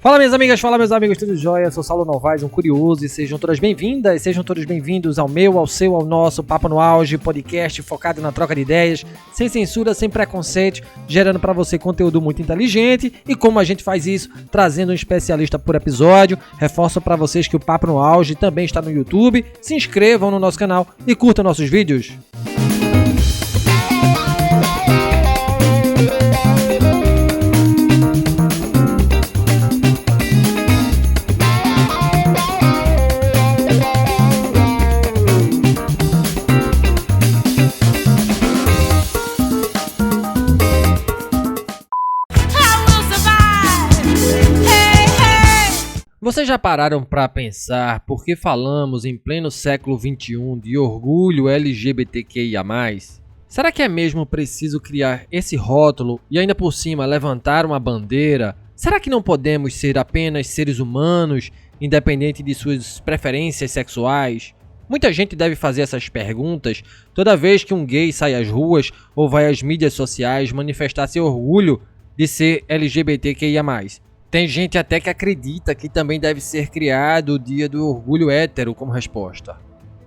Fala minhas amigas, fala meus amigos, tudo jóia? Eu sou Saulo Novaes, um curioso, e sejam todas bem-vindas, sejam todos bem-vindos ao meu, ao seu, ao nosso Papo no Auge, podcast focado na troca de ideias, sem censura, sem preconceito, gerando pra você conteúdo muito inteligente. E como a gente faz isso? Trazendo um especialista por episódio. Reforço pra vocês que o Papo no Auge também está no YouTube. Se inscrevam no nosso canal e curtam nossos vídeos. Vocês já pararam para pensar por que falamos em pleno século XXI de orgulho LGBTQIA+? Será que é mesmo preciso criar esse rótulo e ainda por cima levantar uma bandeira? Será que não podemos ser apenas seres humanos, independente de suas preferências sexuais? Muita gente deve fazer essas perguntas toda vez que um gay sai às ruas ou vai às mídias sociais manifestar seu orgulho de ser LGBTQIA+. Tem gente até que acredita que também deve ser criado o Dia do Orgulho Hétero como resposta.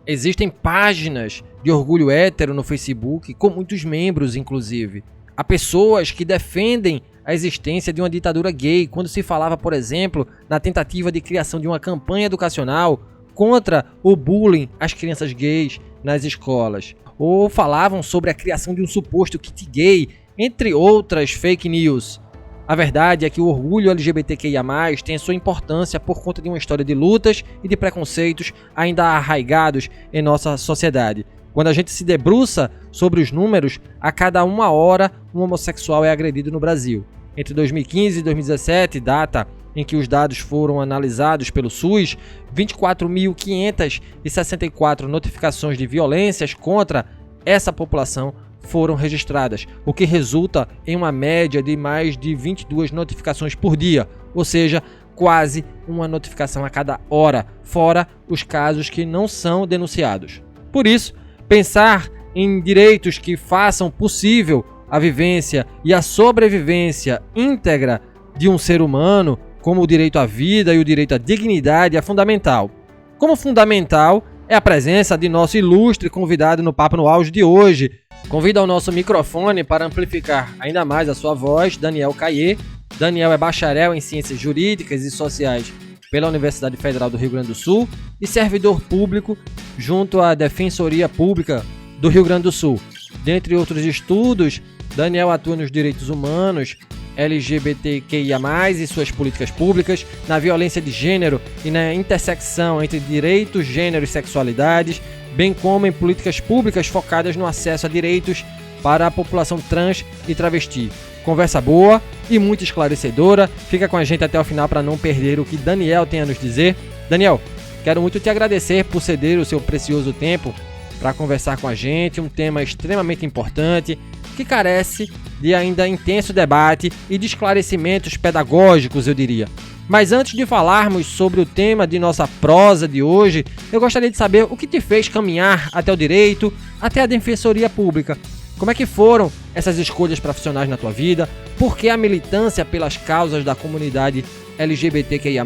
Existem páginas de orgulho hétero no Facebook, com muitos membros inclusive. Há pessoas que defendem a existência de uma ditadura gay, quando se falava, por exemplo, na tentativa de criação de uma campanha educacional contra o bullying às crianças gays nas escolas. Ou falavam sobre a criação de um suposto kit gay, entre outras fake news. A verdade é que o orgulho LGBTQIA+, tem a sua importância por conta de uma história de lutas e de preconceitos ainda arraigados em nossa sociedade. Quando a gente se debruça sobre os números, a cada 1 hora um homossexual é agredido no Brasil. Entre 2015 e 2017, data em que os dados foram analisados pelo SUS, 24.564 notificações de violências contra essa população foram registradas, o que resulta em uma média de mais de 22 notificações por dia, ou seja, quase uma notificação a cada hora, fora os casos que não são denunciados. Por isso, pensar em direitos que façam possível a vivência e a sobrevivência íntegra de um ser humano, como o direito à vida e o direito à dignidade, é fundamental. Como fundamental é a presença de nosso ilustre convidado no Papo no Auge de hoje. Convido ao nosso microfone para amplificar ainda mais a sua voz, Daniel Caiê. Daniel é bacharel em Ciências Jurídicas e Sociais pela Universidade Federal do Rio Grande do Sul e servidor público junto à Defensoria Pública do Rio Grande do Sul. Dentre outros estudos, Daniel atua nos direitos humanos, LGBTQIA+, e suas políticas públicas, na violência de gênero e na intersecção entre direitos, gênero e sexualidades, bem como em políticas públicas focadas no acesso a direitos para a população trans e travesti. Conversa boa e muito esclarecedora. Fica com a gente até o final para não perder o que Daniel tem a nos dizer. Daniel, quero muito te agradecer por ceder o seu precioso tempo para conversar com a gente, um tema extremamente importante que carece de ainda intenso debate e de esclarecimentos pedagógicos, eu diria. Mas antes de falarmos sobre o tema de nossa prosa de hoje, eu gostaria de saber o que te fez caminhar até o direito, até a Defensoria Pública. Como é que foram essas escolhas profissionais na tua vida? Por que a militância pelas causas da comunidade LGBTQIA+?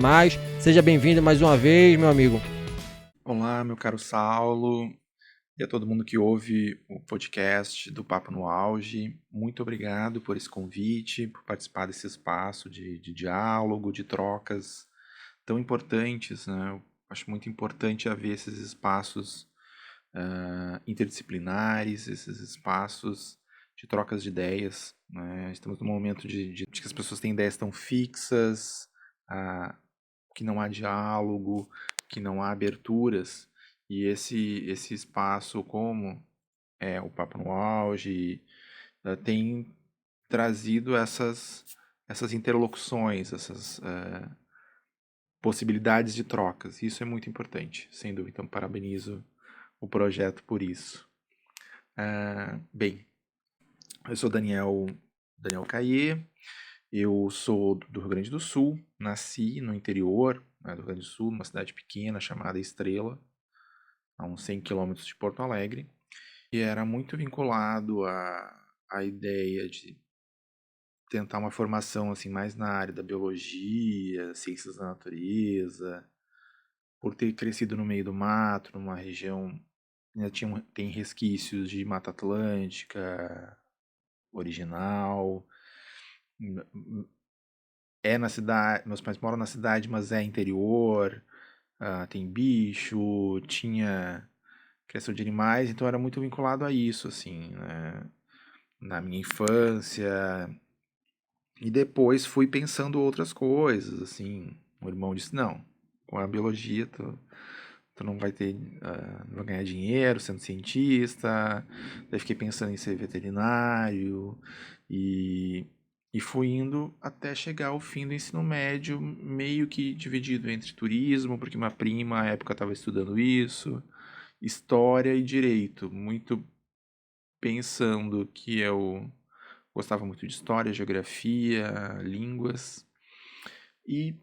Seja bem-vindo mais uma vez, meu amigo. Olá, meu caro Saulo, e a todo mundo que ouve o podcast do Papo no Auge. Muito obrigado por esse convite, por participar desse espaço de diálogo, de trocas tão importantes, né? Eu acho muito importante haver esses espaços interdisciplinares, esses espaços de trocas de ideias, né? Estamos num momento de que as pessoas têm ideias tão fixas, que não há diálogo, que não há aberturas. E esse espaço, como é o Papo no Auge, tem trazido essas interlocuções, essas possibilidades de trocas. Isso é muito importante, sem dúvida. Então, parabenizo o projeto por isso. Bem, eu sou Daniel Caiê, eu sou do Rio Grande do Sul, nasci no interior, né, do Rio Grande do Sul, numa cidade pequena chamada Estrela, a uns 100 quilômetros de Porto Alegre, e era muito vinculado à ideia de tentar uma formação assim mais na área da biologia, ciências da natureza, por ter crescido no meio do mato, numa região ainda tem resquícios de Mata Atlântica original. É na cidade, meus pais moram na cidade, mas é interior, tem bicho, tinha criação de animais, então era muito vinculado a isso, assim, né? Na minha infância. E depois fui pensando outras coisas, assim. O irmão disse, não, com a biologia tu não vai ter, não vai ganhar dinheiro sendo cientista. Daí fiquei pensando em ser veterinário e, e fui indo até chegar ao fim do ensino médio, meio que dividido entre turismo, porque uma prima à época estava estudando isso, história e direito, muito pensando que eu gostava muito de história, geografia, línguas e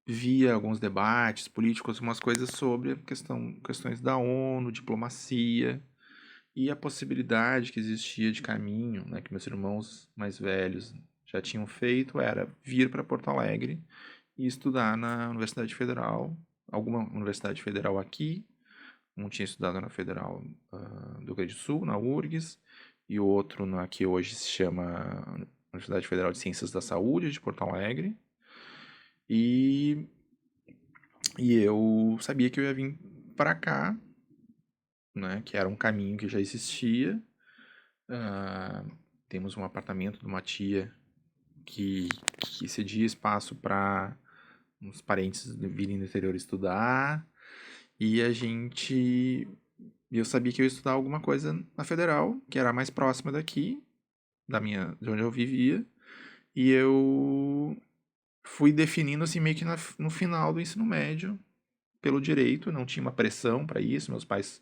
via alguns debates políticos, umas coisas sobre questões da ONU, diplomacia e a possibilidade que existia de caminho, né, que meus irmãos mais velhos já tinham feito, era vir para Porto Alegre e estudar na Universidade Federal, alguma universidade federal aqui. Um tinha estudado na Federal do Rio Grande do Sul, na URGS, e o outro na que hoje se chama Universidade Federal de Ciências da Saúde de Porto Alegre. E eu sabia que eu ia vir para cá, né, que era um caminho que já existia. Temos um apartamento de uma tia que cedia espaço para uns parentes virem do interior estudar. E eu sabia que eu ia estudar alguma coisa na Federal, que era a mais próxima daqui, de onde eu vivia. E eu fui definindo assim meio que no final do ensino médio, pelo direito, não tinha uma pressão para isso. Meus pais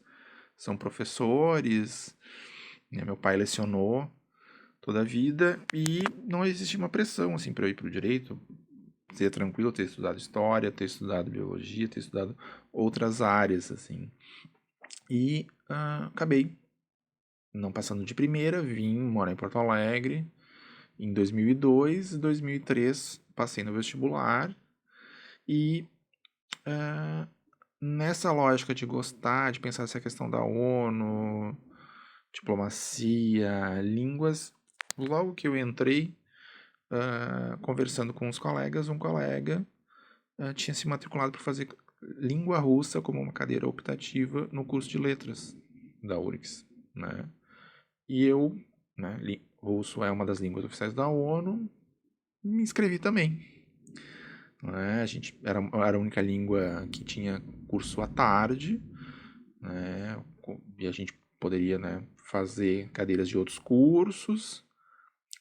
são professores, né? Meu pai lecionou toda a vida e não existia uma pressão assim para eu ir para o direito. Ser tranquilo, ter estudado história, ter estudado biologia, ter estudado outras áreas assim. E acabei não passando de primeira, vim morar em Porto Alegre em 2002, 2003 passei no vestibular e nessa lógica de gostar, de pensar essa questão da ONU, diplomacia, línguas, logo que eu entrei, conversando com os colegas, um colega tinha se matriculado para fazer língua russa como uma cadeira optativa no curso de letras da URGS, né? E eu, né, russo é uma das línguas oficiais da ONU, me inscrevi também. Né? A gente era a única língua que tinha curso à tarde, né? E a gente poderia, né, fazer cadeiras de outros cursos.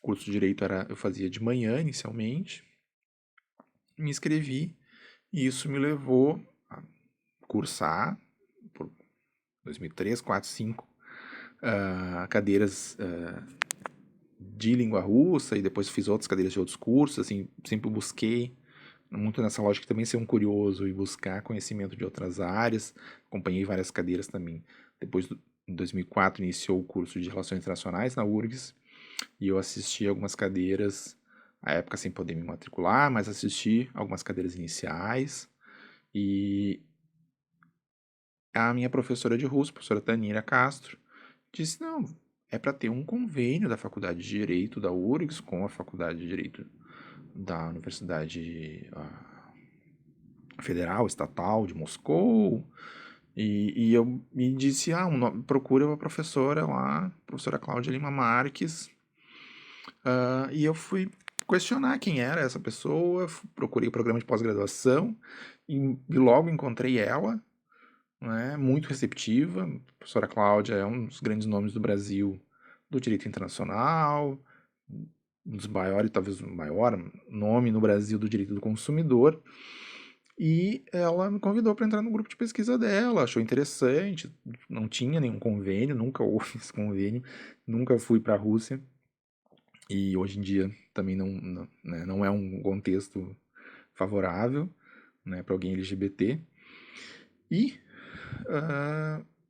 Curso de direito eu fazia de manhã inicialmente. Me inscrevi e isso me levou a cursar por 2003, 4, 5 cadeiras de língua russa e depois fiz outras cadeiras de outros cursos, assim, sempre busquei muito nessa lógica também ser um curioso e buscar conhecimento de outras áreas. Acompanhei várias cadeiras também. Depois, em 2004, iniciou o curso de Relações Internacionais na URGS e eu assisti algumas cadeiras, à época sem poder me matricular, mas assisti algumas cadeiras iniciais. E a minha professora de russo, a professora Tanira Castro, disse, não, é para ter um convênio da Faculdade de Direito da URGS com a Faculdade de Direito da Universidade Federal, Estatal de Moscou. E eu me disse, procura uma professora lá, professora Cláudia Lima Marques. E eu fui questionar quem era essa pessoa, procurei o programa de pós-graduação e logo encontrei ela, né, muito receptiva. A professora Cláudia é um dos grandes nomes do Brasil do direito internacional, um dos maiores, talvez o maior nome no Brasil do direito do consumidor. E ela me convidou para entrar no grupo de pesquisa dela, achou interessante, não tinha nenhum convênio, nunca houve esse convênio, nunca fui para a Rússia. E hoje em dia também não é um contexto favorável, né, para alguém LGBT. E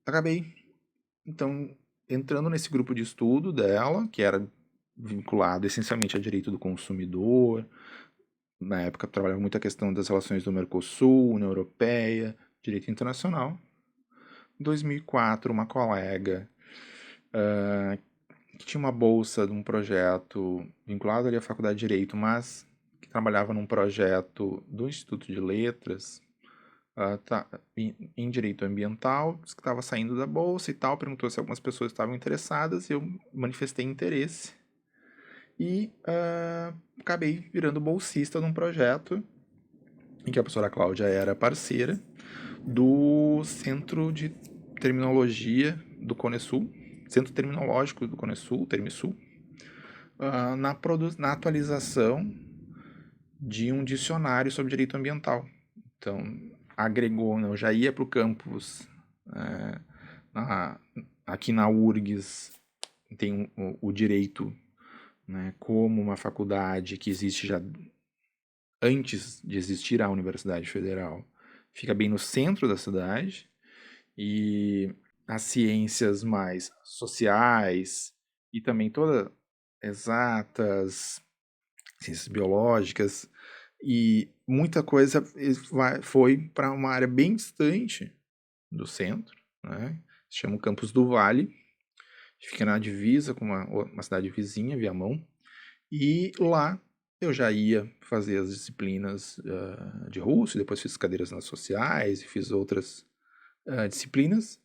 acabei, então, entrando nesse grupo de estudo dela, que era vinculado essencialmente a direito do consumidor. Na época trabalhava muito a questão das relações do Mercosul, União Europeia, direito internacional. Em 2004, uma colega que tinha uma bolsa de um projeto vinculado ali à Faculdade de Direito, mas que trabalhava num projeto do Instituto de Letras, em Direito Ambiental, disse que estava saindo da bolsa e tal, perguntou se algumas pessoas estavam interessadas, eu manifestei interesse e acabei virando bolsista num projeto em que a professora Cláudia era parceira do Centro de Terminologia do Conesul, Centro Terminológico do Conesul, Termisul, na atualização de um dicionário sobre direito ambiental. Então, agregou, eu já ia para o campus, aqui na URGS tem o direito, né, como uma faculdade que existe já antes de existir a Universidade Federal, fica bem no centro da cidade, e as ciências mais sociais e também todas exatas, ciências biológicas, e muita coisa foi para uma área bem distante do centro, né? Se chama o Campus do Vale, fica na divisa com uma cidade vizinha, Viamão, e lá eu já ia fazer as disciplinas de russo, depois fiz cadeiras nas sociais e fiz outras disciplinas.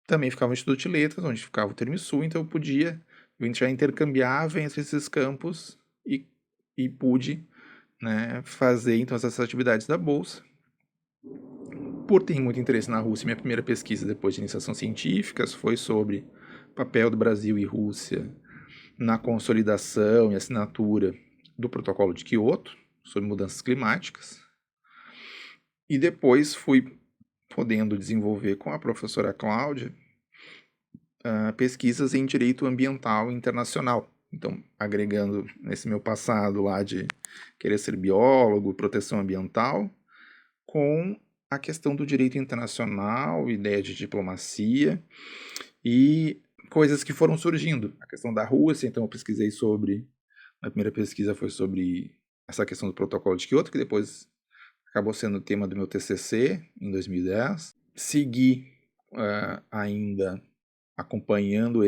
Também ficava no Instituto de Letras, onde ficava o Termisul, então eu já intercambiava entre esses campos e pude, né, fazer então essas atividades da bolsa. Por ter muito interesse na Rússia, minha primeira pesquisa depois de iniciação científica foi sobre o papel do Brasil e Rússia na consolidação e assinatura do Protocolo de Quioto sobre mudanças climáticas. E depois fui podendo desenvolver com a professora Cláudia pesquisas em direito ambiental internacional. Então, agregando nesse meu passado lá de querer ser biólogo, proteção ambiental, com a questão do direito internacional, ideia de diplomacia e coisas que foram surgindo. A questão da Rússia, então eu pesquisei sobre... A primeira pesquisa foi sobre essa questão do protocolo de Kyoto, que depois acabou sendo o tema do meu TCC, em 2010. Segui ainda acompanhando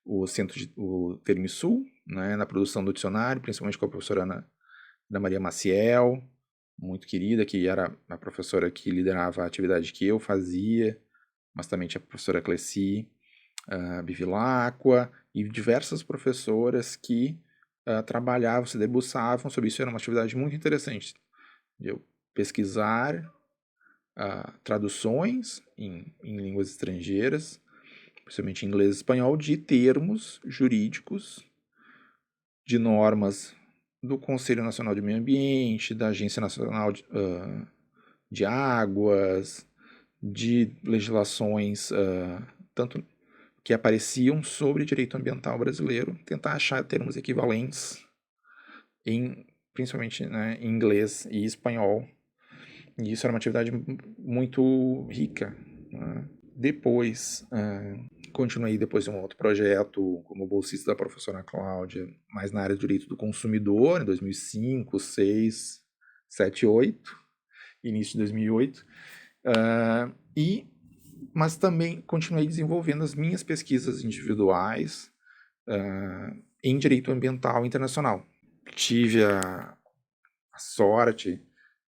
o Termisul, né, na produção do dicionário, principalmente com a professora Ana Maria Maciel, muito querida, que era a professora que liderava a atividade que eu fazia, mas também tinha a professora Cleci Bivilacqua e diversas professoras que trabalhavam, se debruçavam sobre isso. Era uma atividade muito interessante de eu pesquisar traduções em línguas estrangeiras, principalmente em inglês e espanhol, de termos jurídicos, de normas do Conselho Nacional de Meio Ambiente, da Agência Nacional de Águas, de legislações tanto que apareciam sobre direito ambiental brasileiro, tentar achar termos equivalentes principalmente, né, em inglês e espanhol. E isso era uma atividade muito rica, né? Depois, continuei depois de um outro projeto como bolsista da professora Cláudia, mais na área de direito do consumidor, em 2005, 2006, 2007, 2008, início de 2008. Mas também continuei desenvolvendo as minhas pesquisas individuais em direito ambiental internacional. Tive a sorte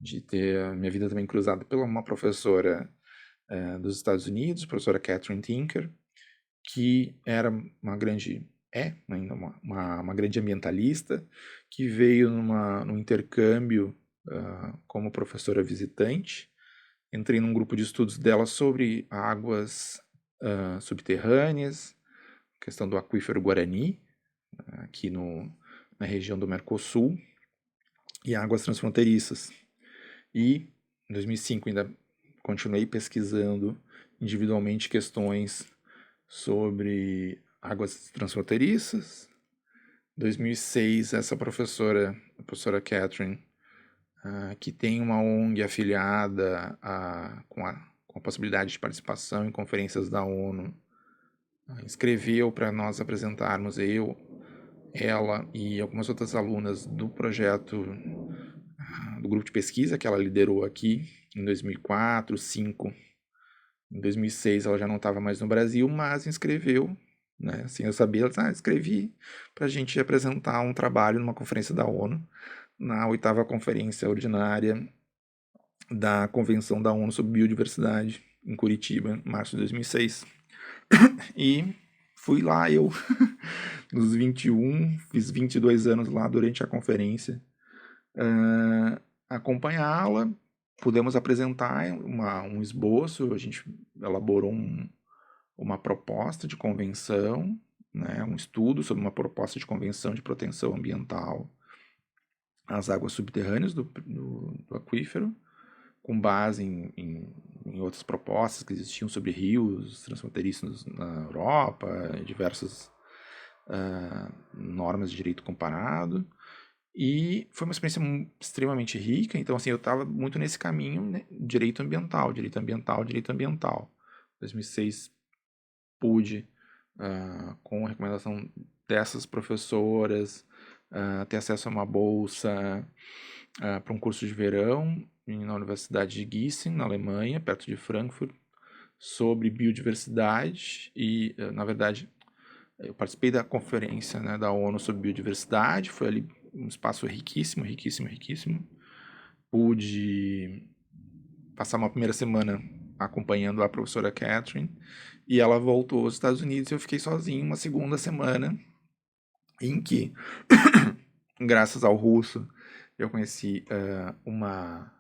de ter a minha vida também cruzada pela uma professora dos Estados Unidos, a professora Catherine Tinker, que era ainda uma grande ambientalista, que veio num intercâmbio como professora visitante. Entrei num grupo de estudos dela sobre águas subterrâneas, questão do aquífero Guarani, aqui na região do Mercosul, e águas transfronteiriças. E em 2005 ainda continuei pesquisando individualmente questões sobre águas transfronteiriças. Em 2006, essa professora, a professora Catherine, que tem uma ONG afiliada com a possibilidade de participação em conferências da ONU, escreveu para nós apresentarmos, eu ela e algumas outras alunas do projeto do grupo de pesquisa que ela liderou aqui em 2004, 2005. Em 2006 ela já não estava mais no Brasil, mas inscreveu, né? Assim, eu sabia, ela escrevi para a gente apresentar um trabalho numa conferência da ONU, na 8ª Conferência Ordinária da Convenção da ONU sobre Biodiversidade, em Curitiba, em março de 2006. E fui lá, eu, nos 21, fiz 22 anos lá durante a conferência, acompanhá-la. Pudemos apresentar um esboço, a gente elaborou uma proposta de convenção, né, um estudo sobre uma proposta de convenção de proteção ambiental às águas subterrâneas do aquífero, com base em outras propostas que existiam sobre rios transfronteiriços na Europa, diversas normas de direito comparado. E foi uma experiência extremamente rica. Então, assim, eu estava muito nesse caminho, né? Direito ambiental, direito ambiental, direito ambiental. Em 2006, pude, com a recomendação dessas professoras, ter acesso a uma bolsa para um curso de verão na Universidade de Gießen, na Alemanha, perto de Frankfurt, sobre biodiversidade. E, na verdade, eu participei da conferência, né, da ONU sobre biodiversidade. Foi ali um espaço riquíssimo, riquíssimo, riquíssimo. Pude passar uma primeira semana acompanhando a professora Catherine, e ela voltou aos Estados Unidos e eu fiquei sozinho uma segunda semana, em que, graças ao russo, eu conheci uma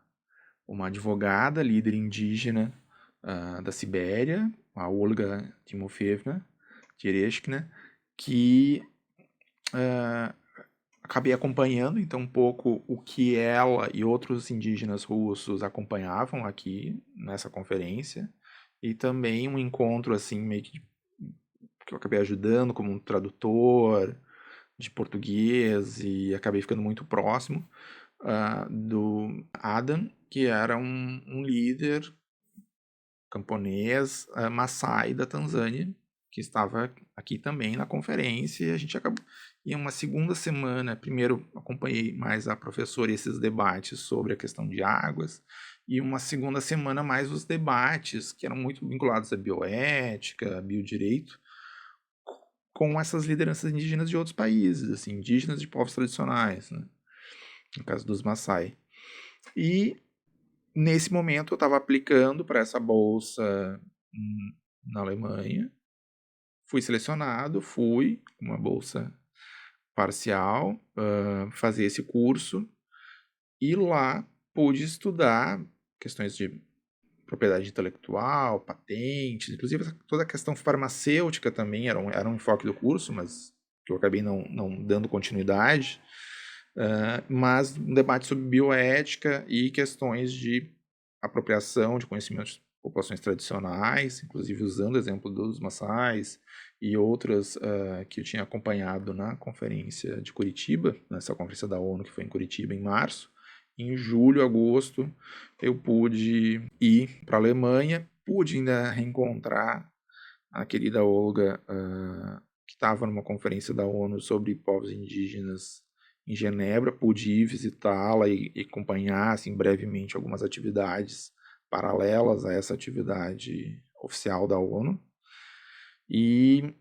advogada, líder indígena da Sibéria, a Olga Timofeevna Tereshkina, que acabei acompanhando, então, um pouco o que ela e outros indígenas russos acompanhavam aqui nessa conferência, e também um encontro, assim, meio que eu acabei ajudando como um tradutor de português, e acabei ficando muito próximo do Adam, que era um líder camponês Maasai da Tanzânia, que estava aqui também na conferência, e a gente acabou. Em uma segunda semana, primeiro acompanhei mais a professora e esses debates sobre a questão de águas, e uma segunda semana mais os debates, que eram muito vinculados à bioética, biodireito, com essas lideranças indígenas de outros países, assim, indígenas de povos tradicionais, né? No caso dos Maasai. E nesse momento eu estava aplicando para essa bolsa na Alemanha, fui selecionado, fui com uma bolsa parcial fazer esse curso, e lá pude estudar questões de propriedade intelectual, patentes, inclusive toda a questão farmacêutica também era um enfoque do curso, mas que eu acabei não dando continuidade, mas um debate sobre bioética e questões de apropriação de conhecimentos de populações tradicionais, inclusive usando o exemplo dos Maasais e outras que eu tinha acompanhado na conferência de Curitiba, nessa conferência da ONU que foi em Curitiba em março. Em julho, agosto, eu pude ir para a Alemanha, pude ainda reencontrar a querida Olga, que estava numa conferência da ONU sobre povos indígenas em Genebra, pude ir visitá-la e acompanhar assim, brevemente algumas atividades paralelas a essa atividade oficial da ONU. E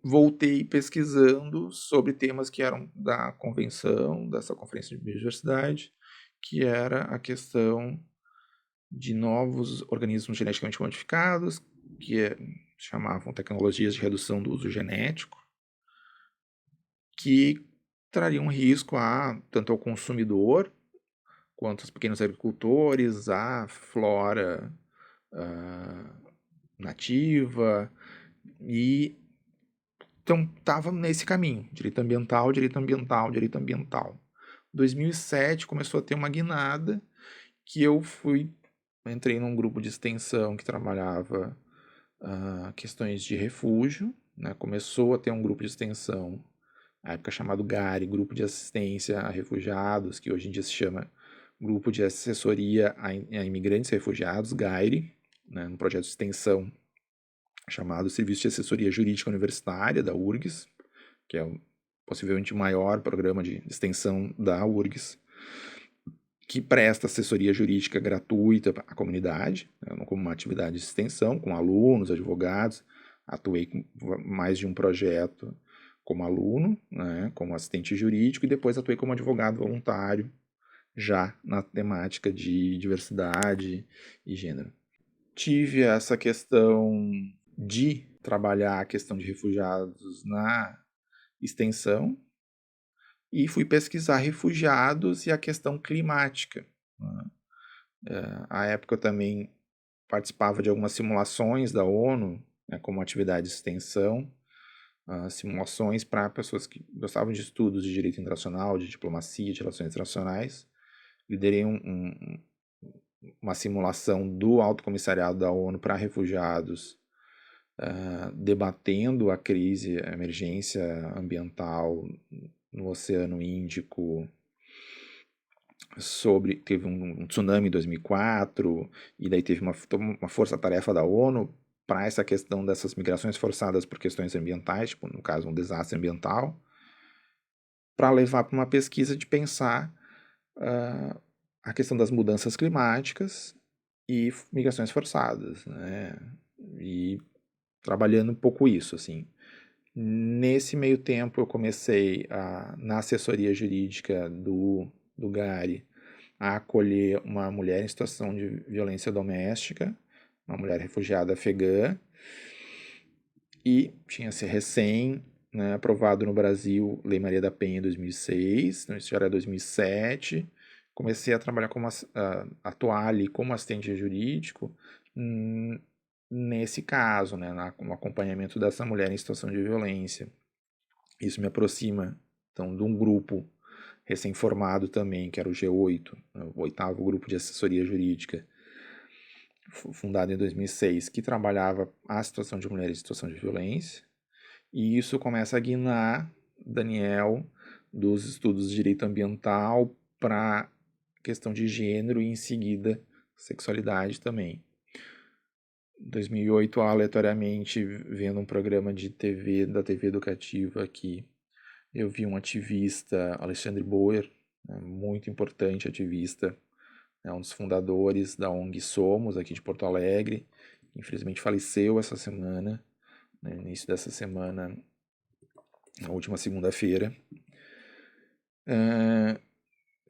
voltei pesquisando sobre temas que eram da convenção, dessa conferência de biodiversidade, que era a questão de novos organismos geneticamente modificados, que chamavam tecnologias de redução do uso genético, que trariam risco tanto ao consumidor, quanto aos pequenos agricultores, à flora nativa, e então estava nesse caminho, direito ambiental, direito ambiental, direito ambiental. 2007 começou a ter uma guinada, que eu entrei num grupo de extensão que trabalhava questões de refúgio, né? Começou a ter um grupo de extensão, na época chamado GARI, Grupo de Assistência a Refugiados, que hoje em dia se chama Grupo de Assessoria a Imigrantes e Refugiados, GAIRE, né? Um projeto de extensão chamado Serviço de Assessoria Jurídica Universitária, da URGS, que é possivelmente o maior programa de extensão da URGS, que presta assessoria jurídica gratuita à comunidade, né, como uma atividade de extensão, com alunos, advogados. Atuei com mais de um projeto como aluno, né, como assistente jurídico, e depois atuei como advogado voluntário, já na temática de diversidade e gênero. Tive essa questão de trabalhar a questão de refugiados na extensão, e fui pesquisar refugiados e a questão climática. Né? À época eu também participava de algumas simulações da ONU, né, como atividade de extensão, simulações para pessoas que gostavam de estudos de direito internacional, de diplomacia, de relações internacionais. Liderei uma simulação do Alto Comissariado da ONU para refugiados, debatendo a crise, a emergência ambiental no Oceano Índico, teve um tsunami em 2004, e daí teve uma força-tarefa da ONU para essa questão dessas migrações forçadas por questões ambientais, tipo, no caso, um desastre ambiental, para levar para uma pesquisa de pensar a questão das mudanças climáticas e migrações forçadas, né? E trabalhando um pouco isso, assim. Nesse meio tempo eu comecei na assessoria jurídica do GARI a acolher uma mulher em situação de violência doméstica, uma mulher refugiada afegã, e tinha se recém, né, aprovado no Brasil Lei Maria da Penha em 2006, então isso já era 2007. Comecei a trabalhar atuar ali como assistente jurídico nesse caso, né, no acompanhamento dessa mulher em situação de violência. Isso me aproxima, então, de um grupo recém-formado também, que era o G8, o 8º grupo de assessoria jurídica, fundado em 2006, que trabalhava a situação de mulheres em situação de violência. E isso começa a guinar Daniel dos estudos de direito ambiental para questão de gênero e, em seguida, sexualidade também. Em 2008, aleatoriamente, vendo um programa de TV, da TV Educativa aqui, eu vi um ativista, Alexandre Boer, né, muito importante ativista, né, um dos fundadores da ONG Somos, aqui de Porto Alegre. Infelizmente faleceu essa semana, né, no início dessa semana, na última segunda-feira,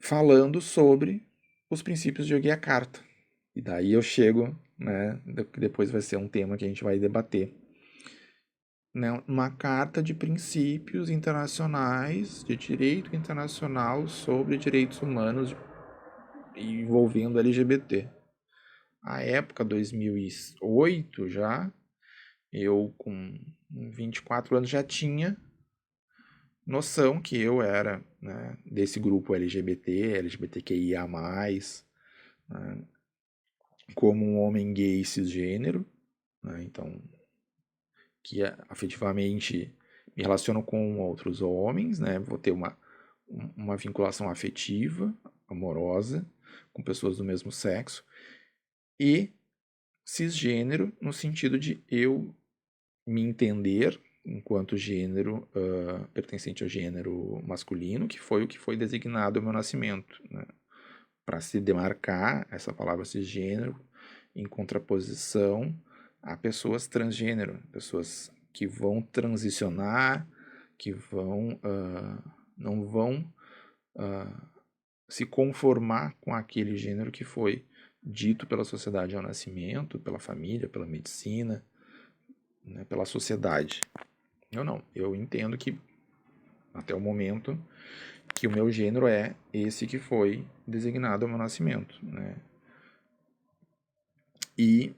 falando sobre os princípios de Yogyakarta. E daí eu chego, né, depois vai ser um tema que a gente vai debater, né, uma carta de princípios internacionais, de direito internacional sobre direitos humanos envolvendo LGBT. À época, 2008 já, eu com 24 anos já tinha noção que eu era, né, desse grupo LGBT, LGBTQIA+, né, como um homem gay cisgênero, né, então, que afetivamente me relaciono com outros homens, né, vou ter uma vinculação afetiva, amorosa, com pessoas do mesmo sexo, e cisgênero no sentido de eu me entender enquanto gênero pertencente ao gênero masculino, que foi o que foi designado ao meu nascimento, né? Para se demarcar essa palavra cisgênero em contraposição a pessoas transgênero, pessoas que vão transicionar, que não vão se conformar com aquele gênero que foi dito pela sociedade ao nascimento, pela família, pela medicina, né, pela sociedade. Eu não. Eu entendo que, até o momento, que o meu gênero é esse que foi designado ao meu nascimento, né? E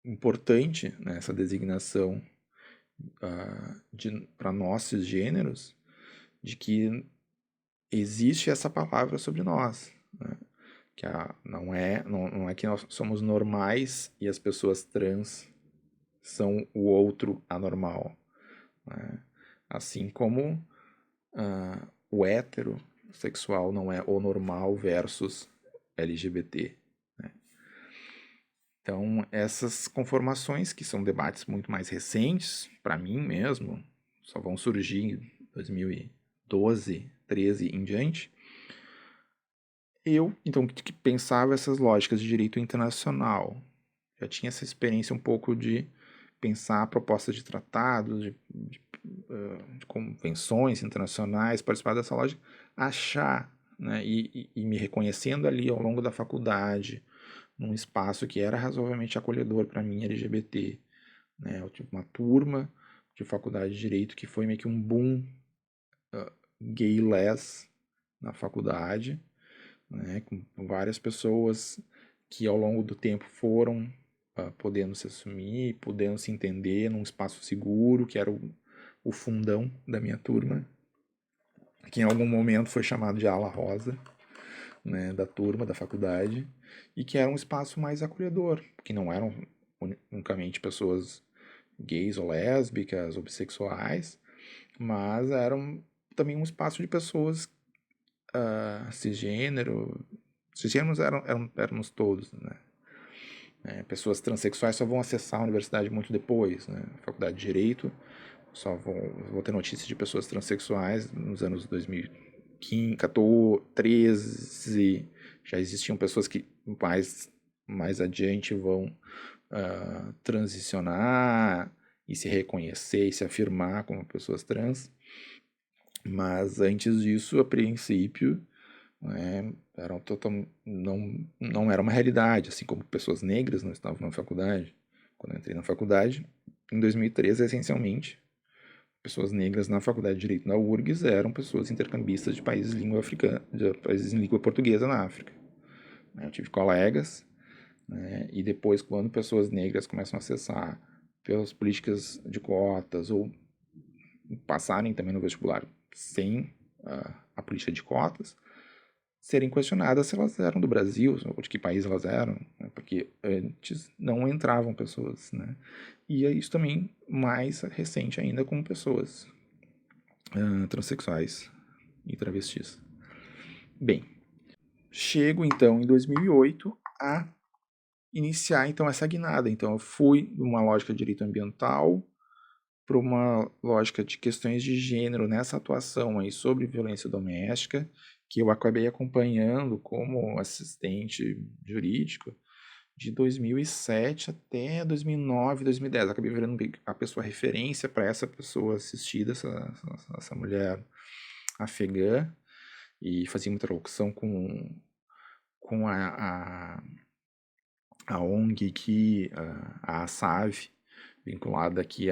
importante nessa designação para nós cisgêneros, de que existe essa palavra sobre nós, né? Que não é que nós somos normais e as pessoas trans são o outro anormal, né? Assim como o heterossexual não é o normal versus LGBT, né? Então, essas conformações, que são debates muito mais recentes, para mim mesmo, só vão surgir 2012, 13 em diante, eu, então, que pensava essas lógicas de direito internacional, já tinha essa experiência um pouco de pensar propostas de tratados, de convenções internacionais, participar dessa lógica, achar, né, e me reconhecendo ali ao longo da faculdade, num espaço que era razoavelmente acolhedor para mim, LGBT. Né? Eu tive uma turma de faculdade de Direito que foi meio que um boom gay-less na faculdade, né? Com várias pessoas que ao longo do tempo foram podendo se assumir, podendo se entender num espaço seguro, que era o fundão da minha turma, que em algum momento foi chamado de ala rosa, né, da turma, da faculdade, e que era um espaço mais acolhedor, que não eram unicamente pessoas gays ou lésbicas, ou bissexuais, mas eram também um espaço de pessoas cisgênero. Cisgêneros éramos todos, né? Pessoas transexuais só vão acessar a universidade muito depois, né? Faculdade de Direito, só vou ter notícias de pessoas transexuais nos anos 2015, 14, 13, já existiam pessoas que mais adiante vão transicionar e se reconhecer e se afirmar como pessoas trans, mas antes disso, a princípio, né, não era uma realidade, assim como pessoas negras não estavam na faculdade. Quando eu entrei na faculdade, em 2013, essencialmente, pessoas negras na faculdade de Direito na URGS eram pessoas intercambistas de países de língua africana, de países em língua portuguesa na África. Eu tive colegas, né, e depois, quando pessoas negras começam a acessar pelas políticas de cotas ou passarem também no vestibular sem a política de cotas, serem questionadas se elas eram do Brasil, ou de que país elas eram, né? Porque antes não entravam pessoas, né? E é isso também mais recente ainda com pessoas transexuais e travestis. Bem, chego então em 2008 a iniciar então essa guinada. Então eu fui de uma lógica de direito ambiental para uma lógica de questões de gênero nessa atuação aí sobre violência doméstica, que eu acabei acompanhando como assistente jurídico de 2007 até 2009, 2010. Acabei virando a pessoa referência para essa pessoa assistida, essa mulher afegã, e fazia muita interlocução com a ONG aqui, a ASAV, vinculada aqui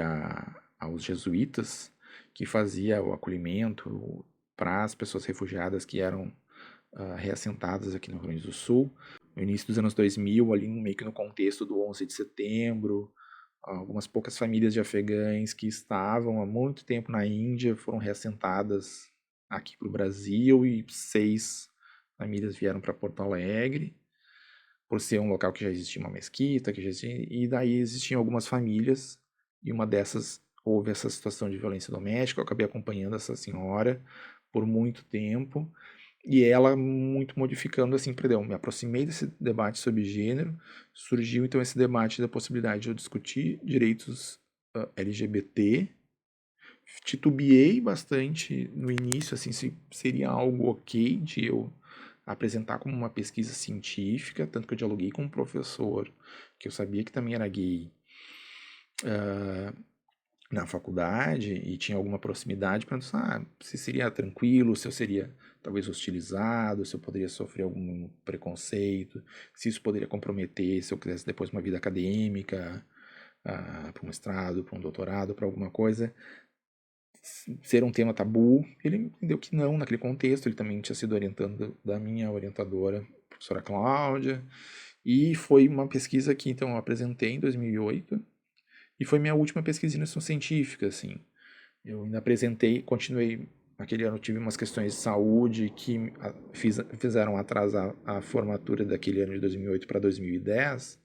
aos jesuítas, que fazia o acolhimento para as pessoas refugiadas que eram reassentadas aqui no Rio Grande do Sul. No início dos anos 2000, ali meio que no contexto do 11 de setembro, algumas poucas famílias de afegães que estavam há muito tempo na Índia foram reassentadas aqui para o Brasil e 6 famílias vieram para Porto Alegre, por ser um local que já existia uma mesquita, e daí existiam algumas famílias, e uma dessas houve essa situação de violência doméstica. Eu acabei acompanhando essa senhora por muito tempo, e ela muito modificando, assim, perdão, me aproximei desse debate sobre gênero, surgiu então esse debate da possibilidade de eu discutir direitos LGBT, titubeei bastante no início, assim, se seria algo ok de eu apresentar como uma pesquisa científica, tanto que eu dialoguei com um professor, que eu sabia que também era gay, na faculdade, e tinha alguma proximidade, para pensar se seria tranquilo, se eu seria talvez hostilizado, se eu poderia sofrer algum preconceito, se isso poderia comprometer, se eu quisesse depois uma vida acadêmica, para um mestrado, para um doutorado, para alguma coisa, ser um tema tabu. Ele entendeu que não, naquele contexto. Ele também tinha sido orientando da minha orientadora, professora Cláudia, e foi uma pesquisa que então eu apresentei em 2008, e foi minha última pesquisa de iniciação científica, assim. Eu ainda apresentei, continuei, naquele ano eu tive umas questões de saúde que fizeram atrasar a formatura daquele ano de 2008 para 2010,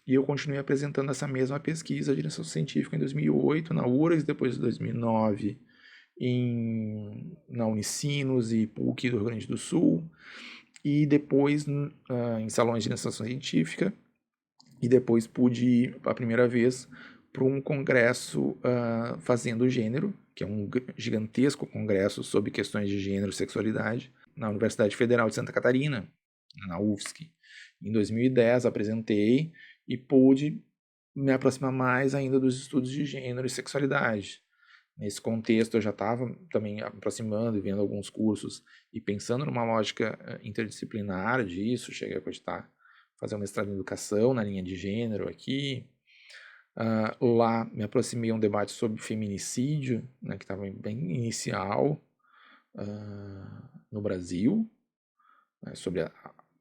e eu continuei apresentando essa mesma pesquisa de iniciação científica em 2008, na URGS, depois em 2009 na Unicinos e PUC do Rio Grande do Sul, e depois em salões de iniciação científica, e depois pude, a primeira vez, para um congresso Fazendo Gênero, que é um gigantesco congresso sobre questões de gênero e sexualidade, na Universidade Federal de Santa Catarina, na UFSC. Em 2010 apresentei e pude me aproximar mais ainda dos estudos de gênero e sexualidade. Nesse contexto eu já estava também aproximando e vendo alguns cursos e pensando numa lógica interdisciplinar disso, cheguei a cogitar fazer um mestrado em educação na linha de gênero aqui. Lá me aproximei a um debate sobre feminicídio, né, que estava bem inicial no Brasil, né, sobre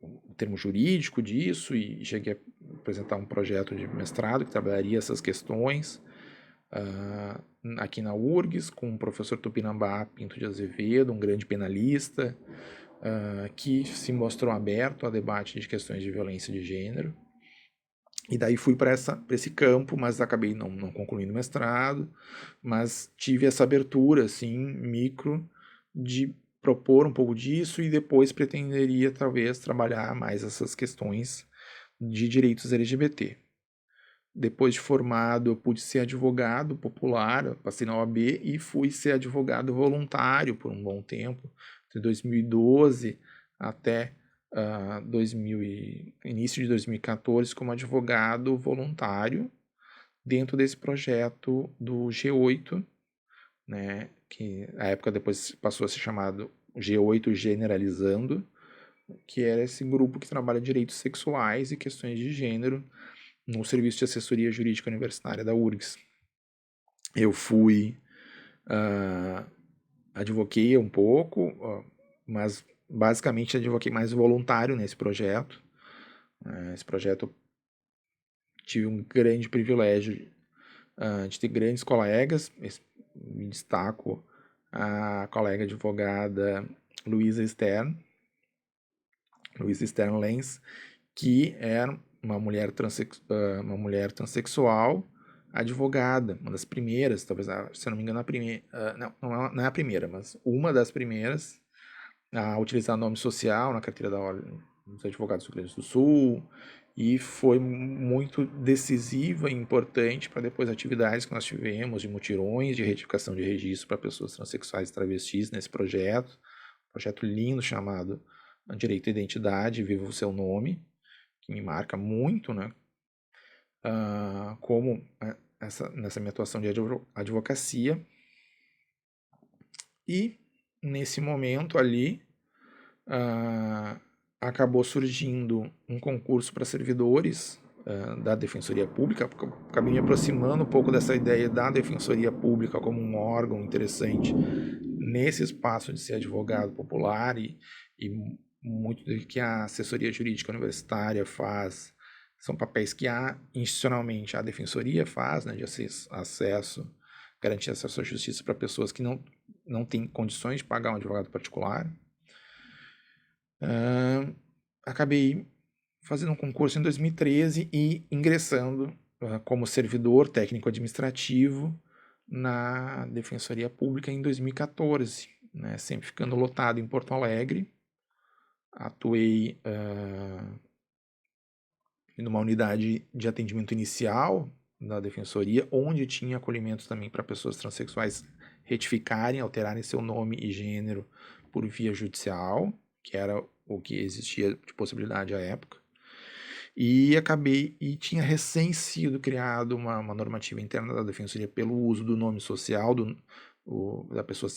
o termo jurídico disso, e cheguei a apresentar um projeto de mestrado que trabalharia essas questões aqui na URGS, com o professor Tupinambá Pinto de Azevedo, um grande penalista, que se mostrou aberto a debate de questões de violência de gênero. E daí fui para esse campo, mas acabei não concluindo o mestrado, mas tive essa abertura, assim, micro, de propor um pouco disso e depois pretenderia, talvez, trabalhar mais essas questões de direitos LGBT. Depois de formado, eu pude ser advogado popular, passei na OAB e fui ser advogado voluntário por um bom tempo, de 2012 até início de 2014 como advogado voluntário dentro desse projeto do G8, né, que à época depois passou a ser chamado G8 Generalizando, que era esse grupo que trabalha direitos sexuais e questões de gênero no Serviço de Assessoria Jurídica Universitária da URGS. Eu fui, advoquei um pouco, mas basicamente advoquei mais voluntário nesse projeto. Esse projeto tive um grande privilégio de ter grandes colegas, me destaco a colega advogada Luísa Stern Lenz, que era uma mulher transexual, advogada, uma das primeiras, talvez, se eu não me engano, a primeira, não é a primeira, mas uma das primeiras a utilizar nome social na carteira da Ordem dos Advogados do Rio Grande do Sul, e foi muito decisiva e importante para depois atividades que nós tivemos de mutirões de retificação de registro para pessoas transexuais e travestis nesse projeto lindo chamado Direito à Identidade, Viva o Seu Nome, que me marca muito, né? Como nessa minha atuação de advocacia. E nesse momento ali acabou surgindo um concurso para servidores da Defensoria Pública. Acabei me aproximando um pouco dessa ideia da Defensoria Pública como um órgão interessante nesse espaço de ser advogado popular e muito do que a assessoria jurídica universitária faz são papéis que institucionalmente a defensoria faz, né, de acesso, garantir acesso à justiça para pessoas que não têm condições de pagar um advogado particular. Acabei fazendo um concurso em 2013 e ingressando como servidor técnico administrativo na Defensoria Pública em 2014, né, sempre ficando lotado em Porto Alegre. Atuei numa unidade de atendimento inicial da Defensoria, onde tinha acolhimento também para pessoas transexuais retificarem, alterarem seu nome e gênero por via judicial, que era o que existia de possibilidade à época. E tinha recém sido criado uma normativa interna da Defensoria pelo uso do nome social da pessoa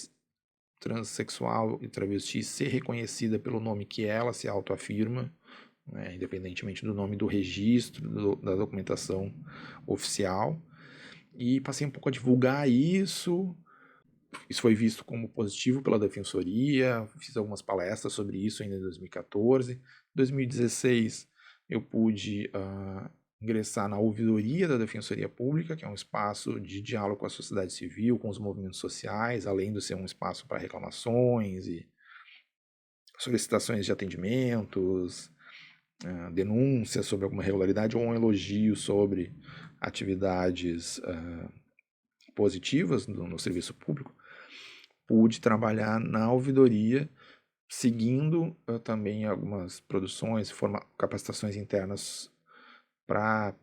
transexual e travesti ser reconhecida pelo nome que ela se autoafirma, né, independentemente do nome do registro, da documentação oficial. E passei um pouco a divulgar isso. Isso foi visto como positivo pela Defensoria, fiz algumas palestras sobre isso ainda em 2014. Em 2016, eu pude ingressar na ouvidoria da Defensoria Pública, que é um espaço de diálogo com a sociedade civil, com os movimentos sociais, além de ser um espaço para reclamações e solicitações de atendimentos, denúncias sobre alguma irregularidade ou um elogio sobre atividades positivas no serviço público. Pude trabalhar na ouvidoria, seguindo também algumas produções, capacitações internas para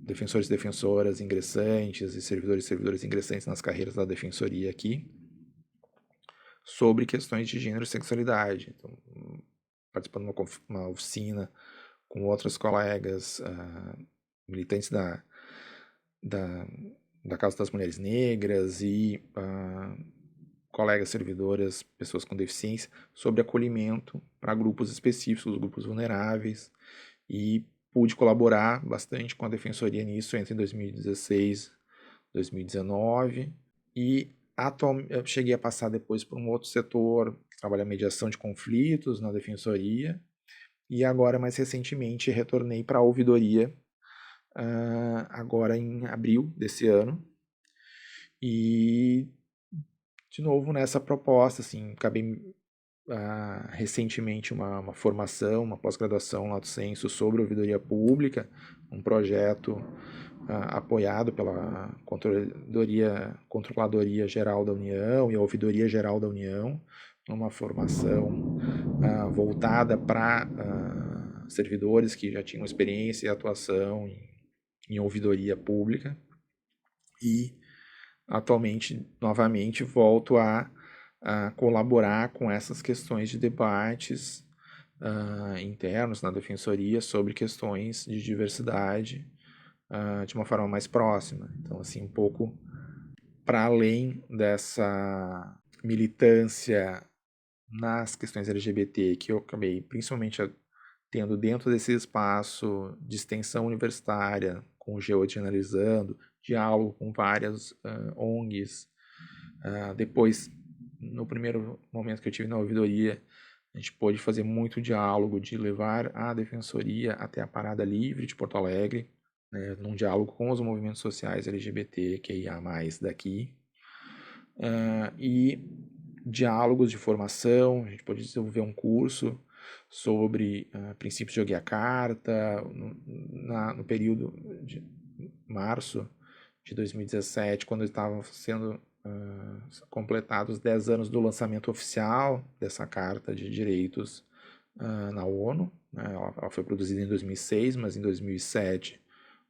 defensores e defensoras ingressantes e servidores e servidoras ingressantes nas carreiras da defensoria aqui, sobre questões de gênero e sexualidade. Então, participando de uma oficina com outros colegas militantes da causa das mulheres negras e colegas servidoras, pessoas com deficiência, sobre acolhimento para grupos específicos, grupos vulneráveis, e pude colaborar bastante com a defensoria nisso entre 2016 e 2019, e eu cheguei a passar depois por um outro setor que trabalha a mediação de conflitos na defensoria, e agora, mais recentemente, retornei para a ouvidoria, agora em abril desse ano, e de novo nessa proposta, assim, acabei recentemente uma formação, uma pós-graduação lato sensu sobre ouvidoria pública, um projeto apoiado pela Controladoria Geral da União e a Ouvidoria Geral da União, uma formação voltada para servidores que já tinham experiência e atuação em ouvidoria pública, e atualmente, novamente, volto a colaborar com essas questões de debates internos na defensoria sobre questões de diversidade de uma forma mais próxima. Então, assim, um pouco para além dessa militância nas questões LGBT que eu acabei principalmente tendo dentro desse espaço de extensão universitária, com o G8 analisando, diálogo com várias ONGs. Depois, no primeiro momento que eu tive na ouvidoria, a gente pôde fazer muito diálogo de levar a defensoria até a Parada Livre de Porto Alegre, né, num diálogo com os movimentos sociais LGBT, QIA+, daqui. E diálogos de formação, a gente pôde desenvolver um curso sobre princípios de Yogyakarta, no período de março de 2017, quando estavam sendo completados 10 anos do lançamento oficial dessa Carta de Direitos na ONU. Ela foi produzida em 2006, mas em 2007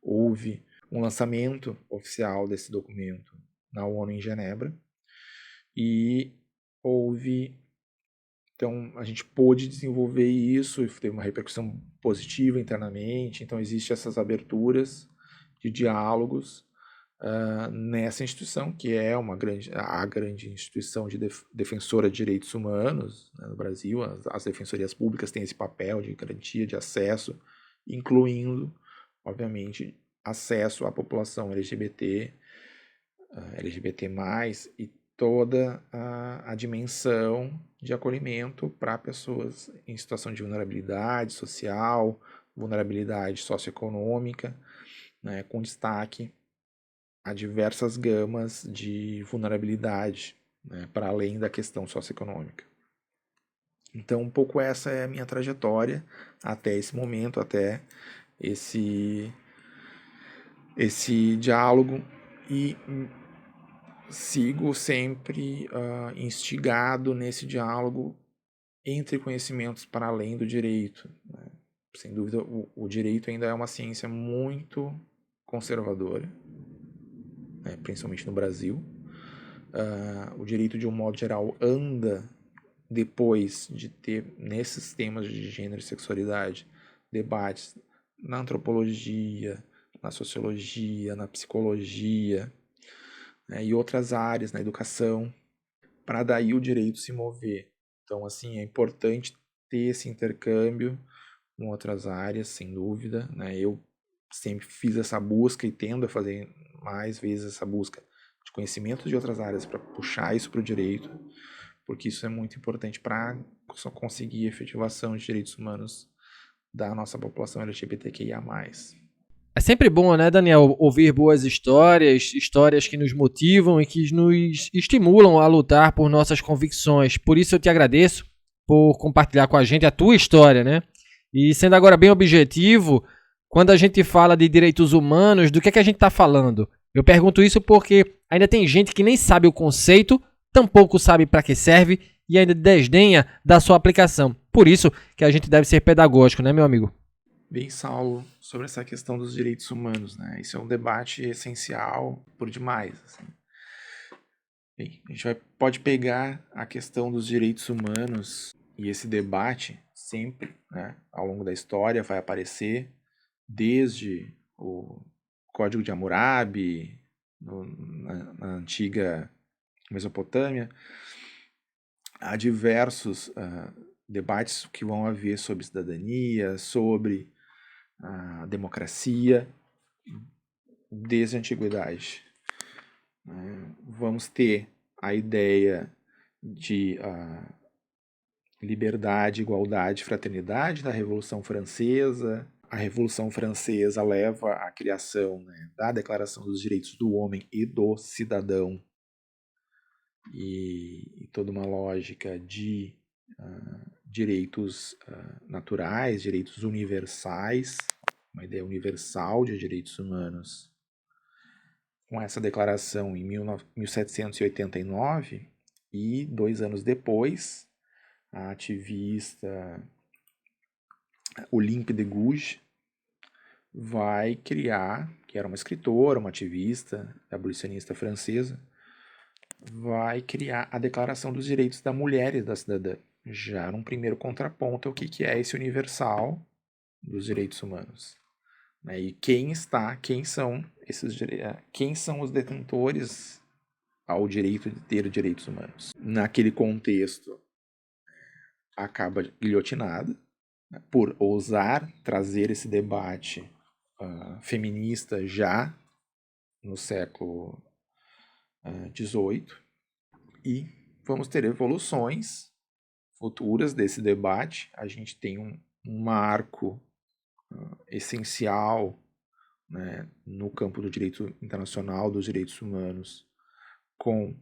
houve um lançamento oficial desse documento na ONU em Genebra, e então a gente pôde desenvolver isso e teve uma repercussão positiva internamente. Então existem essas aberturas de diálogos nessa instituição, que é a grande instituição defensora de direitos humanos, né, no Brasil. As defensorias públicas têm esse papel de garantia de acesso, incluindo, obviamente, acesso à população LGBT, LGBT+, e toda a dimensão de acolhimento para pessoas em situação de vulnerabilidade social, vulnerabilidade socioeconômica, né, com destaque a diversas gamas de vulnerabilidade, né, para além da questão socioeconômica. Então, um pouco essa é a minha trajetória até esse momento, até esse diálogo, e sigo sempre instigado nesse diálogo entre conhecimentos para além do direito, né? Sem dúvida, o direito ainda é uma ciência muito conservadora, né, principalmente no Brasil. O direito, de um modo geral, anda depois de ter, nesses temas de gênero e sexualidade, debates na antropologia, na sociologia, na psicologia, né, e outras áreas, na educação, para daí o direito se mover. Então, assim, é importante ter esse intercâmbio com outras áreas, sem dúvida, né? Eu sempre fiz essa busca e tendo a fazer mais vezes essa busca de conhecimento de outras áreas para puxar isso para o direito, porque isso é muito importante para conseguir a efetivação de direitos humanos da nossa população LGBTQIA+. É sempre bom, né, Daniel, ouvir boas histórias que nos motivam e que nos estimulam a lutar por nossas convicções. Por isso eu te agradeço por compartilhar com a gente a tua história, né? E sendo agora bem objetivo, quando a gente fala de direitos humanos, do que é que a gente está falando? Eu pergunto isso porque ainda tem gente que nem sabe o conceito, tampouco sabe para que serve e ainda desdenha da sua aplicação. Por isso que a gente deve ser pedagógico, né, meu amigo? Bem, Saulo, sobre essa questão dos direitos humanos, né? Isso é um debate essencial por demais, assim. Bem, a gente pode pegar a questão dos direitos humanos e esse debate sempre, né, ao longo da história vai aparecer desde o Código de Hammurabi, na antiga Mesopotâmia, há diversos debates que vão haver sobre cidadania, sobre a democracia, desde a antiguidade. Vamos ter a ideia de liberdade, igualdade, fraternidade da Revolução Francesa. A Revolução Francesa leva à criação, né, da Declaração dos Direitos do Homem e do Cidadão e toda uma lógica de direitos naturais, direitos universais, uma ideia universal de direitos humanos. Com essa declaração em 1789 e 2 anos depois, a ativista Olympe de Gouges vai criar, que era uma escritora, uma ativista, abolicionista francesa, vai criar a Declaração dos Direitos da Mulher e da Cidadã, já num primeiro contraponto ao que é esse universal dos direitos humanos. E quem são os detentores ao direito de ter direitos humanos? Naquele contexto, acaba guilhotinada, né, por ousar trazer esse debate feminista já no século XVIII, e vamos ter evoluções futuras desse debate. A gente tem um marco essencial, né, no campo do direito internacional dos direitos humanos, com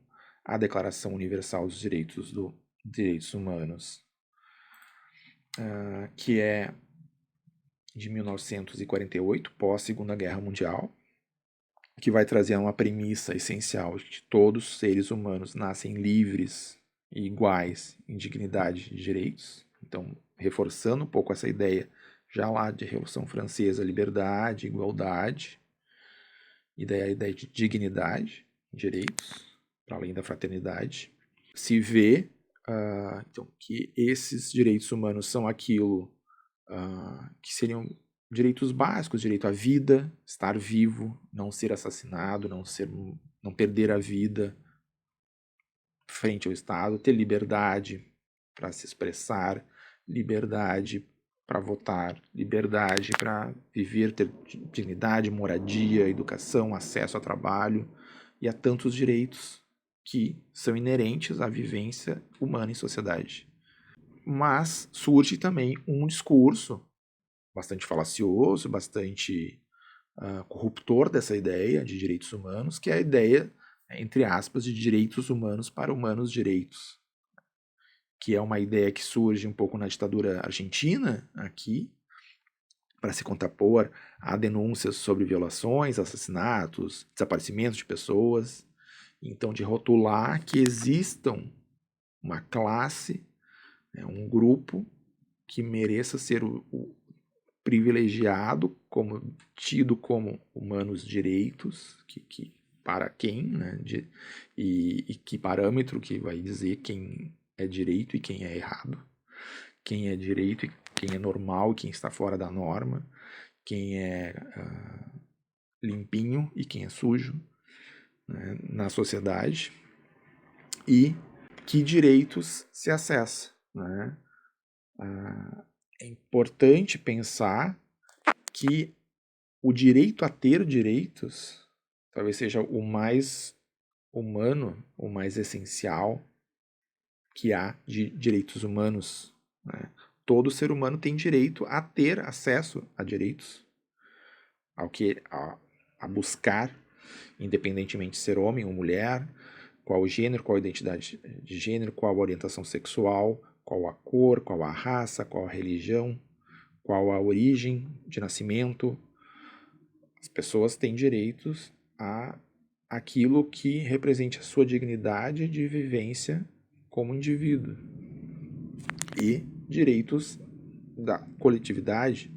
a Declaração Universal dos Direitos Humanos, que é de 1948, pós-Segunda Guerra Mundial, que vai trazer uma premissa essencial de que todos os seres humanos nascem livres e iguais em dignidade e direitos. Então, reforçando um pouco essa ideia já lá de Revolução Francesa, liberdade, igualdade, e daí a ideia de dignidade, direitos, para além da fraternidade. Se vê então, que esses direitos humanos são aquilo que seriam direitos básicos: direito à vida, estar vivo, não ser assassinado, não perder a vida frente ao Estado, ter liberdade para se expressar, liberdade para votar, liberdade para viver, ter dignidade, moradia, educação, acesso a trabalho e a tantos direitos que são inerentes à vivência humana em sociedade. Mas surge também um discurso bastante falacioso, bastante corruptor dessa ideia de direitos humanos, que é a ideia, entre aspas, de direitos humanos para humanos direitos, que é uma ideia que surge um pouco na ditadura argentina, aqui, para se contrapor a denúncias sobre violações, assassinatos, desaparecimentos de pessoas. Então, de rotular que existam uma classe, né, um grupo que mereça ser o privilegiado, tido como humanos direitos, que para quem, né, e que parâmetro que vai dizer quem é direito e quem é errado, quem é direito e quem é normal e quem está fora da norma, quem é limpinho e quem é sujo, né, na sociedade, e que direitos se acessa, né? É importante pensar que o direito a ter direitos talvez seja o mais humano, o mais essencial que há de direitos humanos, né? Todo ser humano tem direito a ter acesso a direitos, a buscar, independentemente de ser homem ou mulher, qual o gênero, qual a identidade de gênero, qual a orientação sexual, qual a cor, qual a raça, qual a religião, qual a origem de nascimento. As pessoas têm direitos a aquilo que represente a sua dignidade de vivência como indivíduo, e direitos da coletividade,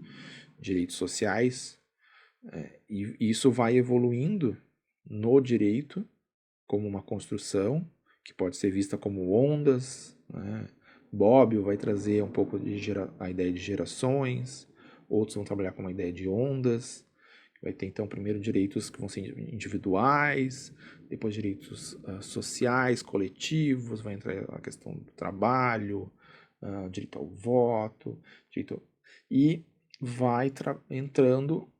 direitos sociais, e isso vai evoluindo no direito como uma construção que pode ser vista como ondas, né? Bobbio vai trazer um pouco a ideia de gerações, outros vão trabalhar com uma ideia de ondas. Vai ter, então, primeiro direitos que vão ser individuais, depois direitos sociais, coletivos, vai entrar a questão do trabalho, direito ao voto, e vai entrando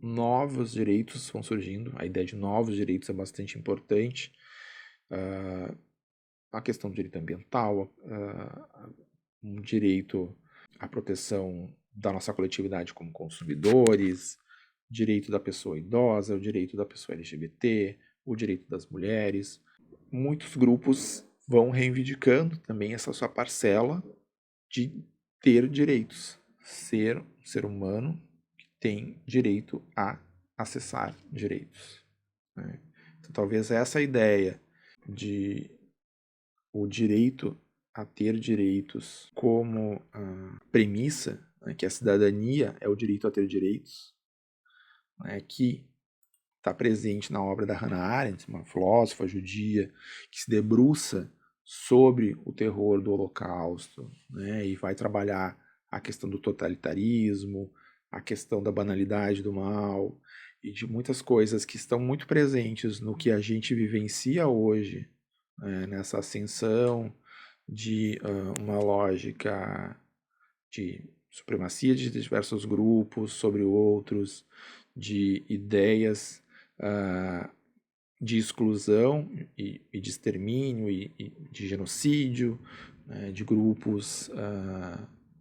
novos direitos vão surgindo. A ideia de novos direitos é bastante importante. A questão do direito ambiental, um direito à proteção da nossa coletividade como consumidores, direito da pessoa idosa, o direito da pessoa LGBT, o direito das mulheres. Muitos grupos vão reivindicando também essa sua parcela de ter direitos, ser um ser humano que tem direito a acessar direitos, né? Então, talvez essa ideia de o direito a ter direitos como premissa, né, que a cidadania é o direito a ter direitos, né, que está presente na obra da Hannah Arendt, uma filósofa judia que se debruça sobre o terror do Holocausto, né, e vai trabalhar a questão do totalitarismo, a questão da banalidade do mal e de muitas coisas que estão muito presentes no que a gente vivencia hoje, nessa ascensão de uma lógica de supremacia de diversos grupos sobre outros, de ideias de exclusão e de extermínio e de genocídio, né, de grupos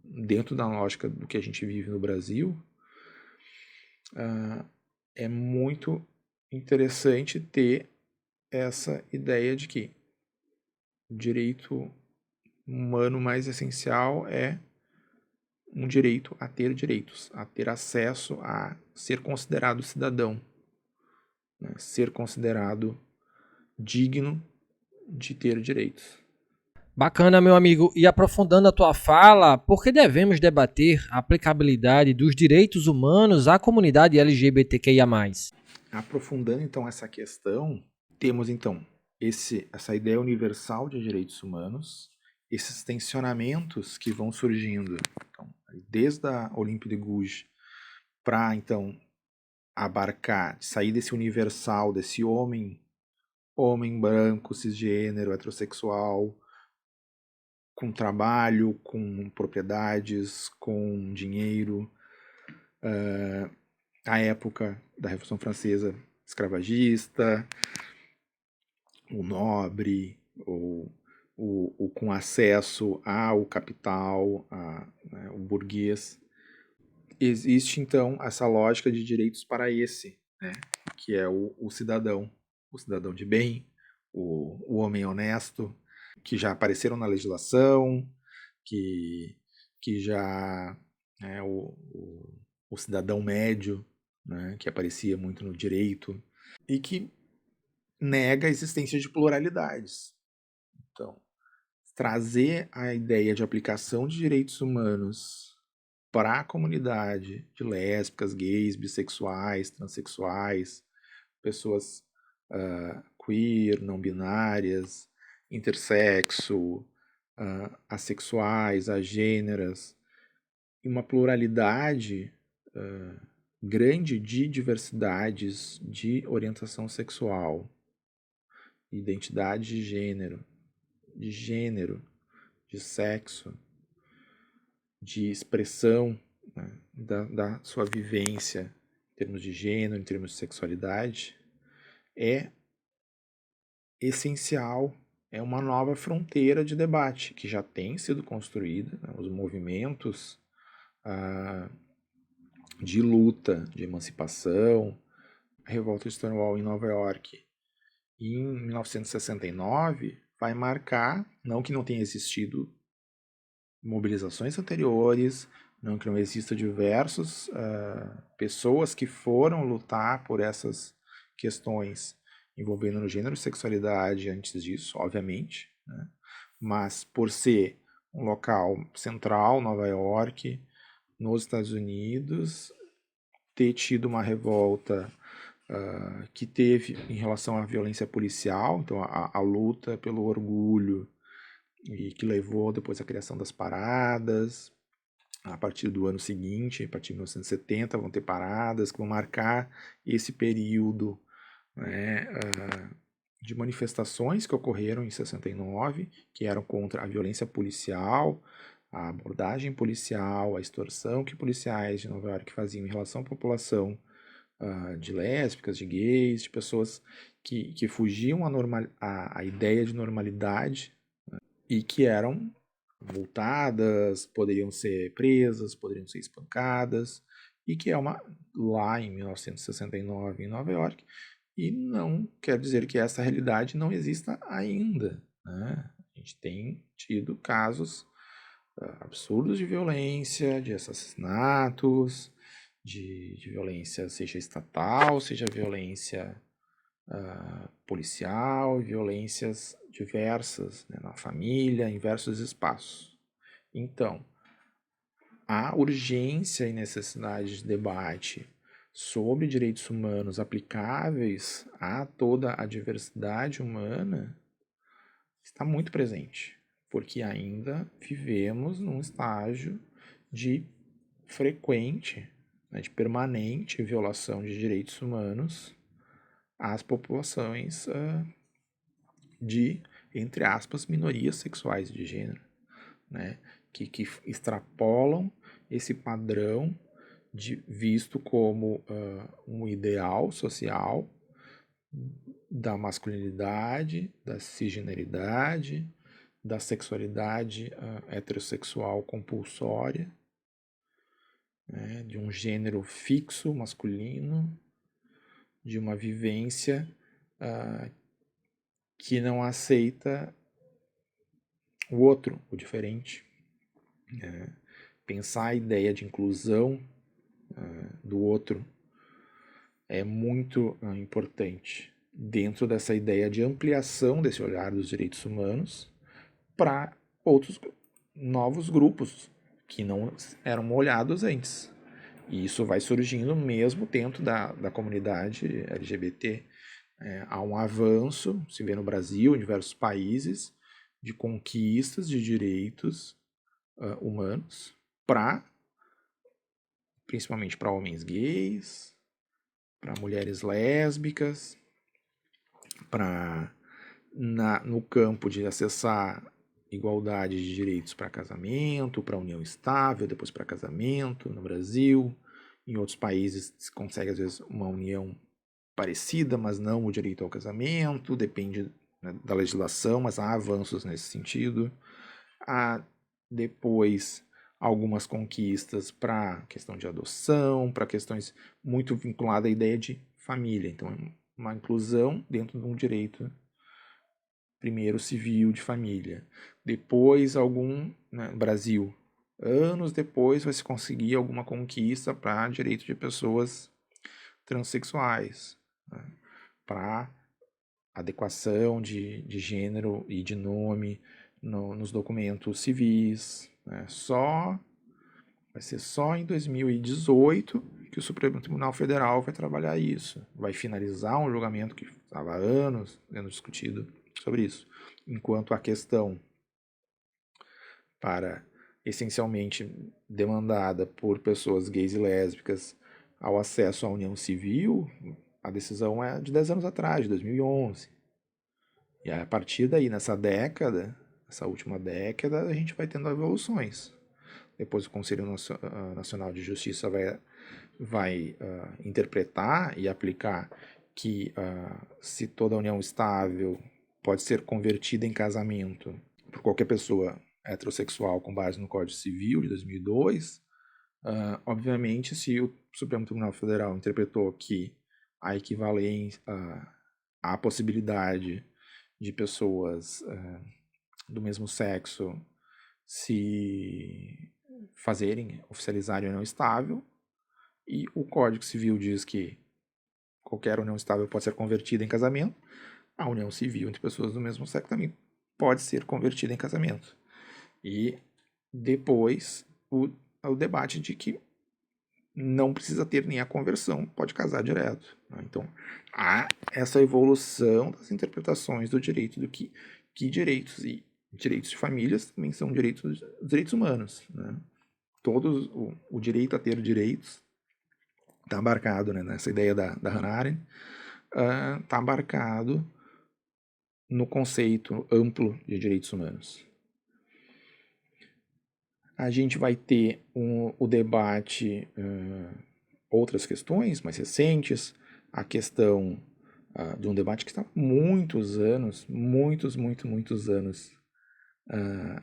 dentro da lógica do que a gente vive no Brasil. É muito interessante ter essa ideia de que o direito humano mais essencial é um direito a ter direitos, a ter acesso a ser considerado cidadão, né? Ser considerado digno de ter direitos. Bacana, meu amigo. E aprofundando a tua fala, por que devemos debater a aplicabilidade dos direitos humanos à comunidade LGBTQIA+. Aprofundando então essa questão, temos então essa ideia universal de direitos humanos, esses tensionamentos que vão surgindo, então, desde a Olympe de Gouges para então abarcar, sair desse universal, desse homem branco, cisgênero, heterossexual, com trabalho, com propriedades, com dinheiro. A época da Revolução Francesa escravagista, o nobre, o com acesso ao capital, né, o burguês. Existe, então, essa lógica de direitos para esse, né, que é o cidadão de bem, o homem honesto, que já apareceram na legislação, que já é o cidadão médio, né, que aparecia muito no direito, e que nega a existência de pluralidades. Então, trazer a ideia de aplicação de direitos humanos para a comunidade de lésbicas, gays, bissexuais, transexuais, pessoas queer, não binárias, intersexo, assexuais, agêneras, e uma pluralidade grande de diversidades de orientação sexual, identidade de gênero, de sexo, de expressão, né, da sua vivência em termos de gênero, em termos de sexualidade, é essencial, é uma nova fronteira de debate que já tem sido construída, né, os movimentos de luta, de emancipação, a revolta de Stonewall em Nova York em 1969 vai marcar, não que não tenha existido mobilizações anteriores, não que não exista diversas pessoas que foram lutar por essas questões envolvendo no gênero e sexualidade antes disso, obviamente, né? Mas por ser um local central, Nova York, nos Estados Unidos, ter tido uma revolta que teve em relação à violência policial, então a luta pelo orgulho, e que levou depois à criação das paradas. A partir do ano seguinte, a partir de 1970, vão ter paradas que vão marcar esse período, né, de manifestações que ocorreram em 69, que eram contra a violência policial, a abordagem policial, a extorsão que policiais de Nova York faziam em relação à população de lésbicas, de gays, de pessoas que fugiam à ideia de normalidade e que eram multadas, poderiam ser presas, poderiam ser espancadas, e que é lá em 1969 em Nova York, e não quer dizer que essa realidade não exista ainda, né? A gente tem tido casos absurdos de violência, de assassinatos, de violência seja estatal, seja violência policial, violências diversas, né, na família, em diversos espaços. Então, a urgência e necessidade de debate sobre direitos humanos aplicáveis a toda a diversidade humana está muito presente, porque ainda vivemos num estágio de frequente, né, de permanente violação de direitos humanos às populações de, entre aspas, minorias sexuais de gênero, né, que extrapolam esse padrão visto como um ideal social da masculinidade, da cisgeneridade, da sexualidade heterossexual compulsória, né, de um gênero fixo masculino, de uma vivência que não aceita o outro, o diferente. Pensar a ideia de inclusão do outro é muito importante dentro dessa ideia de ampliação desse olhar dos direitos humanos para outros novos grupos que não eram olhados antes. E isso vai surgindo mesmo dentro da comunidade LGBT. Há um avanço, se vê no Brasil, em diversos países, de conquistas de direitos humanos principalmente para homens gays, para mulheres lésbicas, no campo de acessar igualdade de direitos para casamento, para união estável, depois para casamento no Brasil. Em outros países se consegue às vezes uma união parecida, mas não o direito ao casamento, depende, né, da legislação, mas há avanços nesse sentido. Há depois algumas conquistas para questão de adoção, para questões muito vinculadas à ideia de família. Então, uma inclusão dentro de um direito, primeiro civil de família. Depois, no Brasil, anos depois, vai se conseguir alguma conquista para direito de pessoas transexuais, né, para adequação de gênero e de nome nos documentos civis. Né? Vai ser só em 2018 que o Supremo Tribunal Federal vai trabalhar isso. Vai finalizar um julgamento que estava há anos sendo discutido sobre isso. Enquanto a questão para, essencialmente, demandada por pessoas gays e lésbicas ao acesso à união civil, a decisão é de 10 anos atrás, de 2011. E a partir daí, nessa última década, a gente vai tendo evoluções. Depois o Conselho Nacional de Justiça vai interpretar e aplicar que se toda união estável pode ser convertida em casamento por qualquer pessoa heterossexual com base no Código Civil de 2002, obviamente, se o Supremo Tribunal Federal interpretou que a equivalência, a possibilidade de pessoas do mesmo sexo se oficializarem união estável, e o Código Civil diz que qualquer união estável pode ser convertida em casamento, a união civil entre pessoas do mesmo sexo também pode ser convertida em casamento. E depois o debate de que não precisa ter nem a conversão, pode casar direto. Então, há essa evolução das interpretações do direito, do que direitos, e direitos de famílias também são direitos humanos. Né? Todos, o direito a ter direitos está embarcado, né, nessa ideia da Hannah Arendt, está embarcado no conceito amplo de direitos humanos. A gente vai ter o debate, outras questões mais recentes, a questão de um debate que está há muitos anos, muitos anos,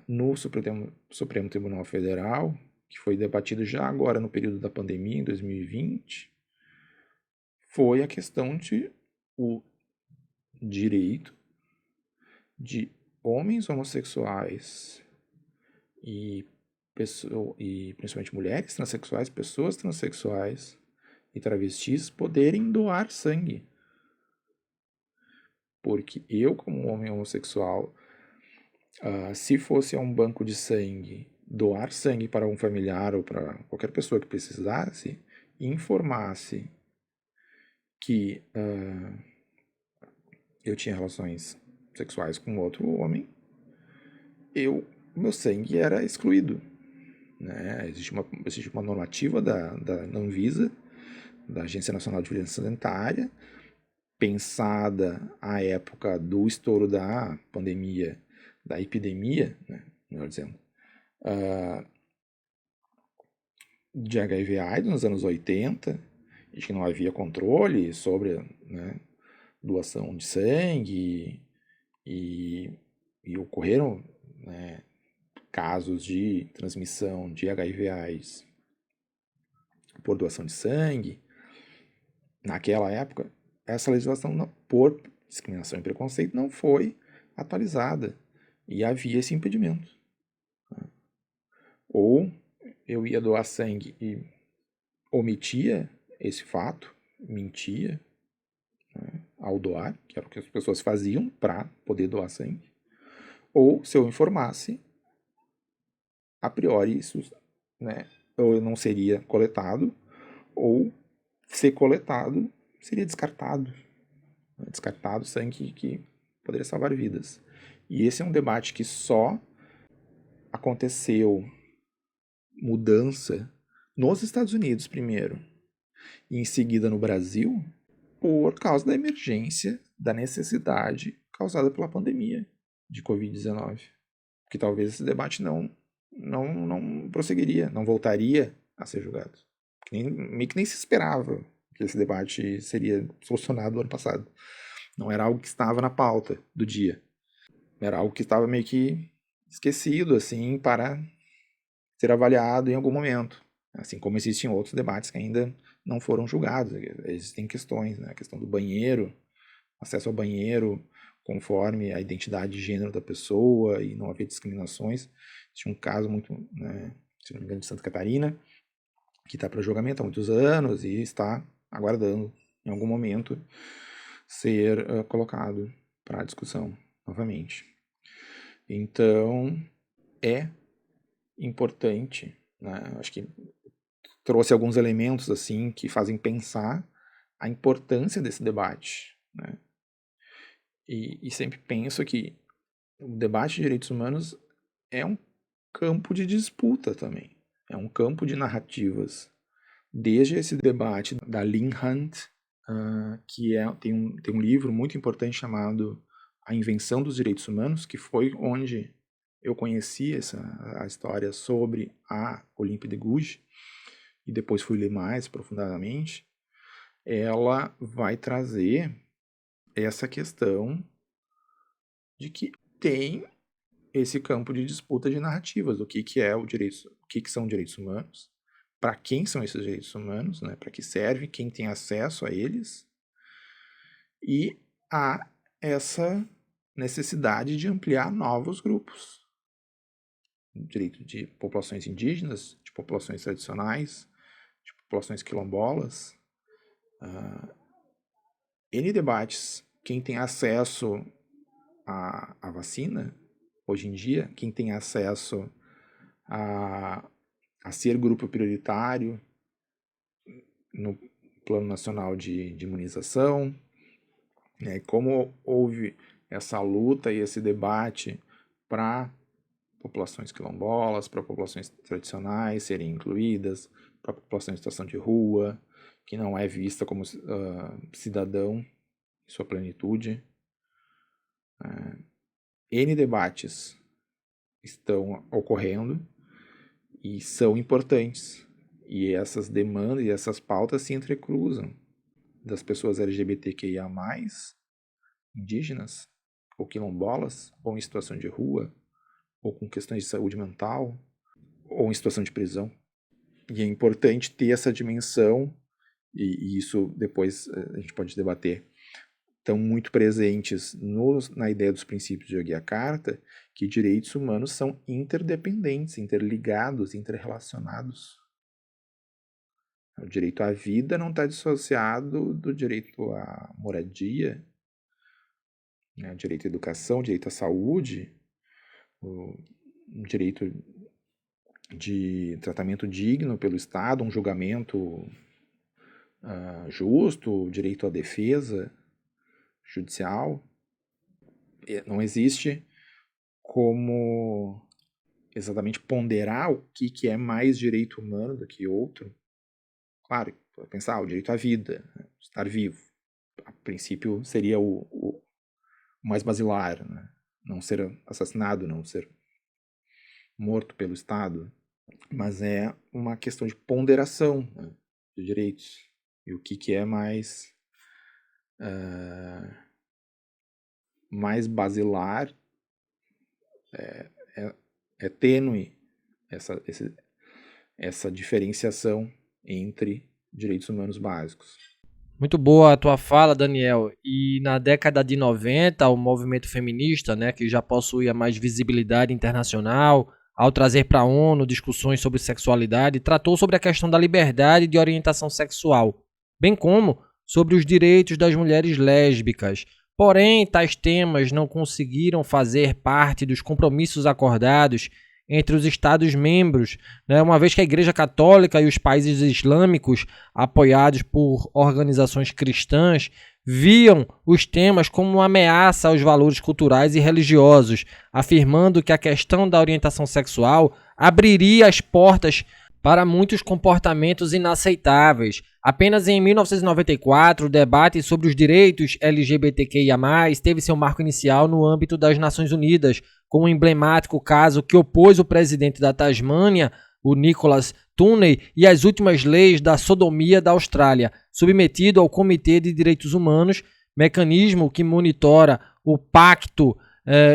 no Supremo Tribunal Federal, que foi debatido já agora no período da pandemia, em 2020, foi a questão de o direito de homens homossexuais e principalmente mulheres transexuais, pessoas transexuais e travestis poderem doar sangue. Porque eu, como homem homossexual, se fosse a um banco de sangue, doar sangue para um familiar ou para qualquer pessoa que precisasse, e informasse que eu tinha relações sexuais com outro homem, meu sangue era excluído. Né? Existe uma normativa da Anvisa, da Agência Nacional de Vigilância Sanitária, pensada à época do estouro da pandemia, da epidemia, né, melhor dizendo, de HIV/AIDS nos anos 80, e que não havia controle sobre, né, doação de sangue, e ocorreram, né, casos de transmissão de HIV/AIDS por doação de sangue. Naquela época, essa legislação, por discriminação e preconceito, não foi atualizada e havia esse impedimento. Ou eu ia doar sangue e omitia esse fato, mentia, né, ao doar, que era o que as pessoas faziam para poder doar sangue. Ou se eu informasse, a priori isso, né, ou não seria coletado, ou ser coletado seria descartado. Descartado sangue que poderia salvar vidas. E esse é um debate que só aconteceu mudança nos Estados Unidos primeiro e em seguida no Brasil por causa da emergência, da necessidade causada pela pandemia de Covid-19. Que talvez esse debate não prosseguiria, não voltaria a ser julgado. Meio que nem se esperava que esse debate seria solucionado no ano passado. Não era algo que estava na pauta do dia. Era algo que estava meio que esquecido, assim, para ser avaliado em algum momento. Assim como existem outros debates que ainda não foram julgados. Existem questões, né? A questão do banheiro, acesso ao banheiro conforme a identidade de gênero da pessoa e não haver discriminações. Tinha um caso muito, né, se não me engano, de Santa Catarina, que está para julgamento há muitos anos e está aguardando, em algum momento, ser colocado para discussão novamente. Então, é importante, né? Acho que trouxe alguns elementos assim que fazem pensar a importância desse debate, né? E sempre penso que o debate de direitos humanos é um campo de disputa também, é um campo de narrativas. Desde esse debate da Lynn Hunt, que tem um livro muito importante chamado A Invenção dos Direitos Humanos, que foi onde eu conheci a história sobre a Olympe de Gouges, e depois fui ler mais profundamente. Ela vai trazer essa questão de que tem esse campo de disputa de narrativas, do que é o direito, o que são direitos humanos, para quem são esses direitos humanos, né? Para que serve, quem tem acesso a eles, e há essa necessidade de ampliar novos grupos. Direito de populações indígenas, de populações tradicionais, de populações quilombolas. N debates. Quem tem acesso à vacina, hoje em dia, quem tem acesso a ser grupo prioritário no Plano Nacional de Imunização, né? Como houve essa luta e esse debate para populações quilombolas, para populações tradicionais serem incluídas, para a população em situação de rua, que não é vista como cidadão em sua plenitude. N debates estão ocorrendo e são importantes. E essas demandas e essas pautas se entrecruzam das pessoas LGBTQIA+, indígenas, ou quilombolas, ou em situação de rua, ou com questões de saúde mental, ou em situação de prisão. E é importante ter essa dimensão, e isso depois a gente pode debater, estão muito presentes na ideia dos princípios de Yogyakarta, que direitos humanos são interdependentes, interligados, interrelacionados. O direito à vida não está dissociado do direito à moradia, né? O direito à educação, o direito à saúde, o direito de tratamento digno pelo Estado, um julgamento justo, o direito à defesa judicial. Não existe como exatamente ponderar o que é mais direito humano do que outro. Claro, pensar o direito à vida, estar vivo. A princípio seria o mais basilar, né? Não ser assassinado, não ser morto pelo Estado. Mas é uma questão de ponderação, né, de direitos. E o que é mais basilar é tênue essa diferenciação entre direitos humanos básicos. Muito boa a tua fala, Daniel. E na década de 90, o movimento feminista, né, que já possuía mais visibilidade internacional, ao trazer para a ONU discussões sobre sexualidade, tratou sobre a questão da liberdade de orientação sexual, bem como sobre os direitos das mulheres lésbicas. Porém, tais temas não conseguiram fazer parte dos compromissos acordados entre os Estados-membros, né, uma vez que a Igreja Católica e os países islâmicos, apoiados por organizações cristãs, viam os temas como uma ameaça aos valores culturais e religiosos, afirmando que a questão da orientação sexual abriria as portas para muitos comportamentos inaceitáveis. Apenas em 1994, o debate sobre os direitos LGBTQIA+, teve seu marco inicial no âmbito das Nações Unidas, com o emblemático caso que opôs o presidente da Tasmânia, o Nicholas Tunney, e as últimas leis da sodomia da Austrália, submetido ao Comitê de Direitos Humanos, mecanismo que monitora o Pacto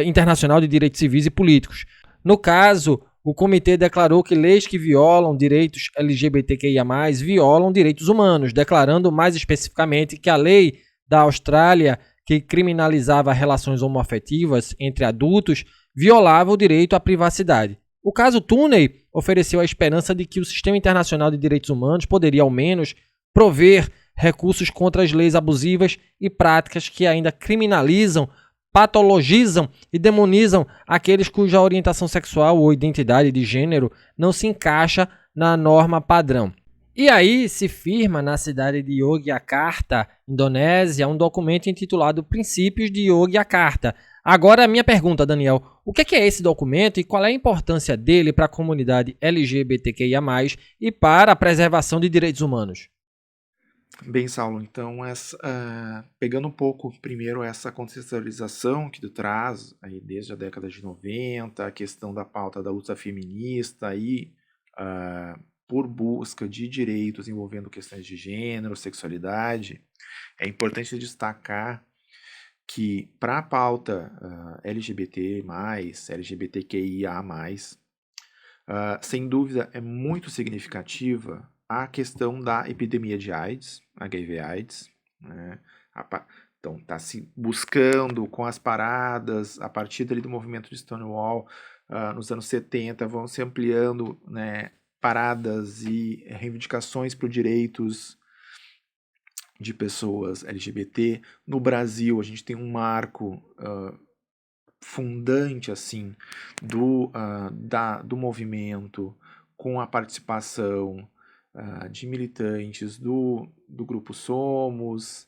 Internacional de Direitos Civis e Políticos. No caso, o comitê declarou que leis que violam direitos LGBTQIA+, violam direitos humanos, declarando mais especificamente que a lei da Austrália, que criminalizava relações homoafetivas entre adultos, violava o direito à privacidade. O caso Tunney ofereceu a esperança de que o Sistema Internacional de Direitos Humanos poderia, ao menos, prover recursos contra as leis abusivas e práticas que ainda criminalizam, patologizam e demonizam aqueles cuja orientação sexual ou identidade de gênero não se encaixa na norma padrão. E aí se firma na cidade de Yogyakarta, Indonésia, um documento intitulado Princípios de Yogyakarta. Agora a minha pergunta, Daniel, o que é esse documento e qual é a importância dele para a comunidade LGBTQIA+, e para a preservação de direitos humanos? Bem, Saulo, então, pegando um pouco primeiro essa contextualização que tu traz aí desde a década de 90, a questão da pauta da luta feminista aí, por busca de direitos envolvendo questões de gênero, sexualidade, é importante destacar que para a pauta LGBT+, LGBTQIA+, sem dúvida é muito significativa a questão da epidemia de AIDS, HIV/AIDS, né? Então, está se buscando com as paradas, a partir dali do movimento de Stonewall, nos anos 70, vão se ampliando, né, paradas e reivindicações por direitos de pessoas LGBT. No Brasil, a gente tem um marco fundante assim do movimento, com a participação de militantes do grupo Somos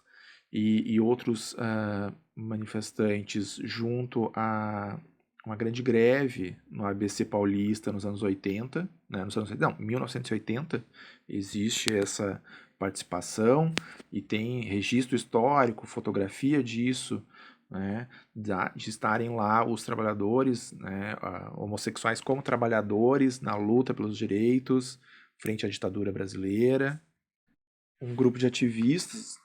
e outros manifestantes junto a uma grande greve no ABC Paulista nos anos 80, né, 1980, existe essa participação e tem registro histórico, fotografia disso, né, de estarem lá os trabalhadores, né, homossexuais como trabalhadores na luta pelos direitos frente à ditadura brasileira. Um grupo de ativistas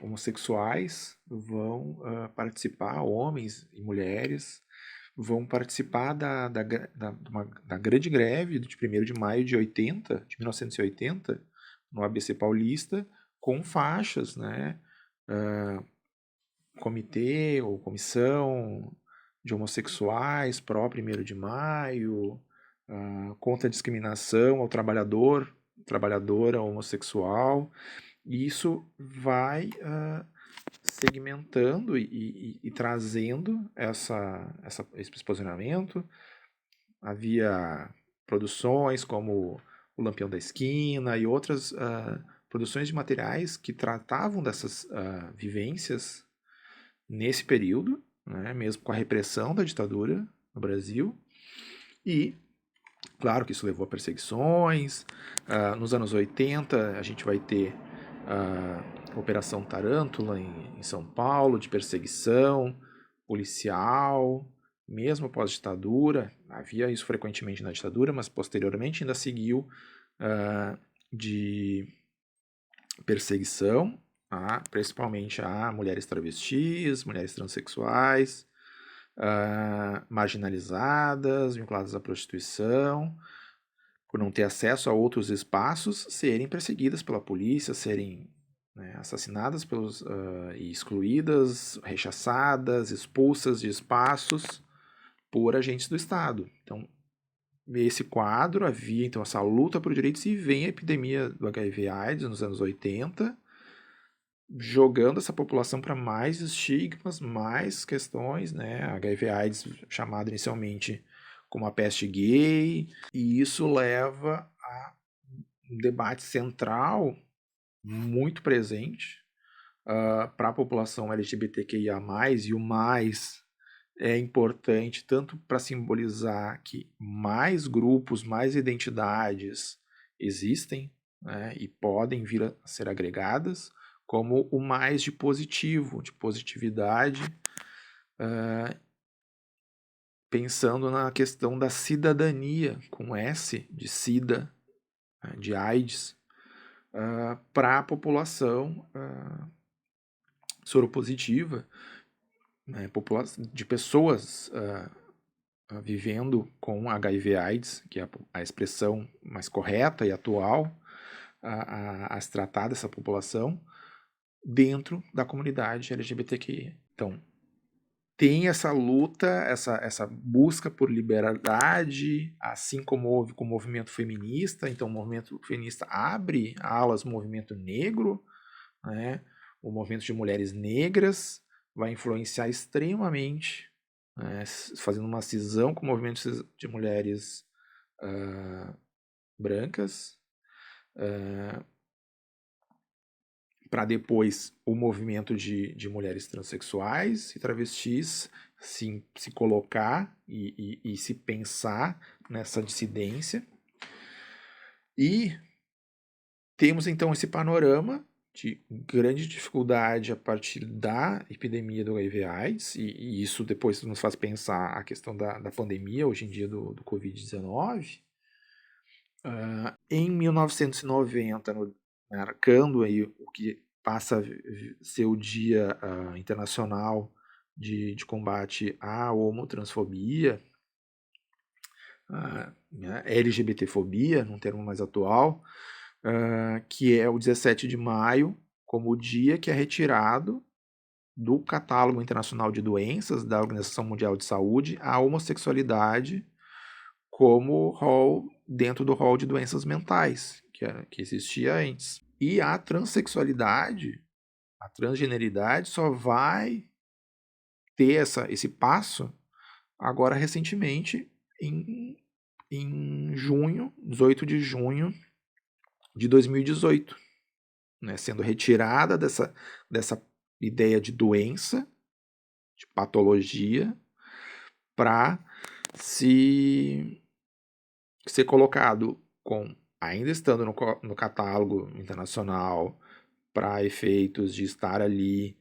homossexuais vão participar, homens e mulheres, vão participar da grande greve de 1º de maio de 1980, no ABC Paulista, com faixas, né, comitê ou comissão de homossexuais pró 1º de maio, contra a discriminação ao trabalhadora homossexual, e isso vai segmentando e trazendo esse posicionamento. Havia produções como o Lampião da Esquina e outras produções de materiais que tratavam dessas vivências nesse período, né, mesmo com a repressão da ditadura no Brasil. E claro que isso levou a perseguições. Nos anos 80 a gente vai ter a Operação Tarântula em São Paulo, de perseguição policial, mesmo pós-ditadura. Havia isso frequentemente na ditadura, mas posteriormente ainda seguiu de perseguição, principalmente a mulheres travestis, mulheres transexuais, marginalizadas, vinculadas à prostituição, por não ter acesso a outros espaços, serem perseguidas pela polícia, serem assassinadas e excluídas, rechaçadas, expulsas de espaços por agentes do Estado. Então, nesse quadro havia então essa luta por direitos, e vem a epidemia do HIV/AIDS nos anos 80, jogando essa população para mais estigmas, mais questões, né? HIV/AIDS chamado inicialmente como a peste gay, e isso leva a um debate central muito presente para a população LGBTQIA+, e o mais é importante tanto para simbolizar que mais grupos, mais identidades existem, né, e podem vir a ser agregadas, como o mais de positivo, de positividade, pensando na questão da cidadania, com S, de SIDA, de AIDS, para a população soropositiva, né, de pessoas vivendo com HIV/AIDS, que é a expressão mais correta e atual a se tratar dessa população, dentro da comunidade LGBTQI. Então, tem essa luta, essa busca por liberdade, assim como houve com o movimento feminista. Então, o movimento feminista abre alas no movimento negro, né? O movimento de mulheres negras vai influenciar extremamente, né, fazendo uma cisão com o movimento de mulheres brancas, para depois o movimento de mulheres transexuais e travestis se colocar e se pensar nessa dissidência. E temos então esse panorama de grande dificuldade a partir da epidemia do HIV/AIDS, e isso depois nos faz pensar a questão da pandemia, hoje em dia, do Covid-19. Em 1990, marcando aí o que passa a ser o Dia Internacional de combate à homotransfobia, LGBTfobia, num termo mais atual, que é o 17 de maio, como o dia que é retirado do Catálogo Internacional de Doenças da Organização Mundial de Saúde a homossexualidade como dentro do rol de doenças mentais que existia antes. E a transexualidade, a transgeneridade, só vai ter esse passo agora recentemente, em junho, 18 de junho de 2018, né, sendo retirada dessa ideia de doença, de patologia, para ser colocado ainda estando no catálogo internacional, para efeitos de estar ali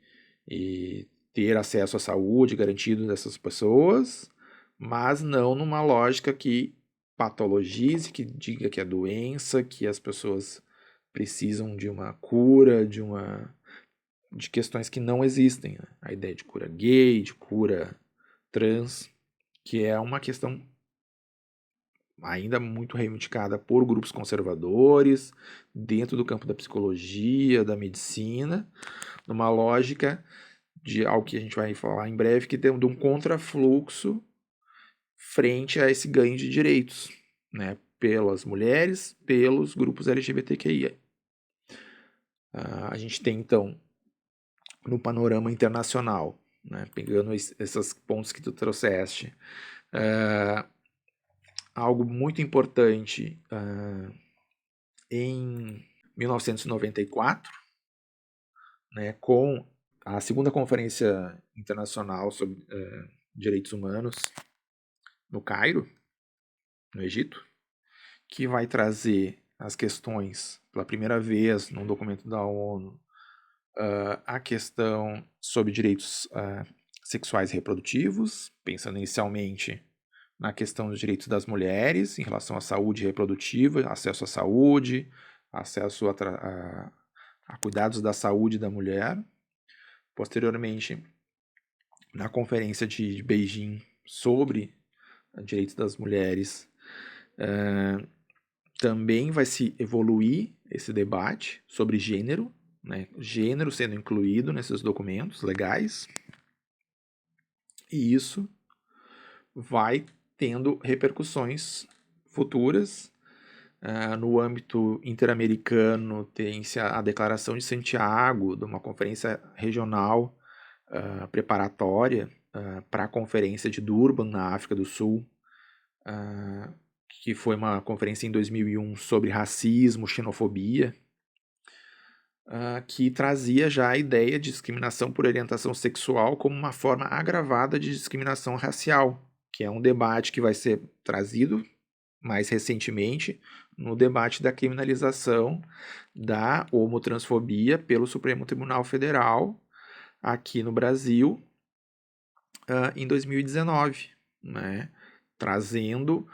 e ter acesso à saúde garantido dessas pessoas, mas não numa lógica que patologize, que diga que é doença, que as pessoas precisam de uma cura, de questões que não existem. Né? A ideia de cura gay, de cura trans, que é uma questão ainda muito reivindicada por grupos conservadores, dentro do campo da psicologia, da medicina, numa lógica de algo que a gente vai falar em breve, que tem um contrafluxo frente a esse ganho de direitos, né, pelas mulheres, pelos grupos LGBTQIA. A gente tem, então, no panorama internacional, né, pegando esses pontos que tu trouxeste, algo muito importante em 1994, né, com a segunda Conferência Internacional sobre Direitos Humanos no Cairo, no Egito, que vai trazer as questões, pela primeira vez num documento da ONU, a questão sobre direitos sexuais e reprodutivos, pensando inicialmente na questão dos direitos das mulheres em relação à saúde reprodutiva, acesso à saúde, acesso a cuidados da saúde da mulher. Posteriormente, na conferência de Beijing sobre direitos das mulheres, também vai se evoluir esse debate sobre gênero, né? Gênero sendo incluído nesses documentos legais, e isso vai tendo repercussões futuras. No âmbito interamericano, tem-se a Declaração de Santiago, de uma conferência regional preparatória para a Conferência de Durban, na África do Sul, que foi uma conferência em 2001 sobre racismo, xenofobia, que trazia já a ideia de discriminação por orientação sexual como uma forma agravada de discriminação racial, que é um debate que vai ser trazido mais recentemente no debate da criminalização da homotransfobia pelo Supremo Tribunal Federal aqui no Brasil em 2019, né? Trazendo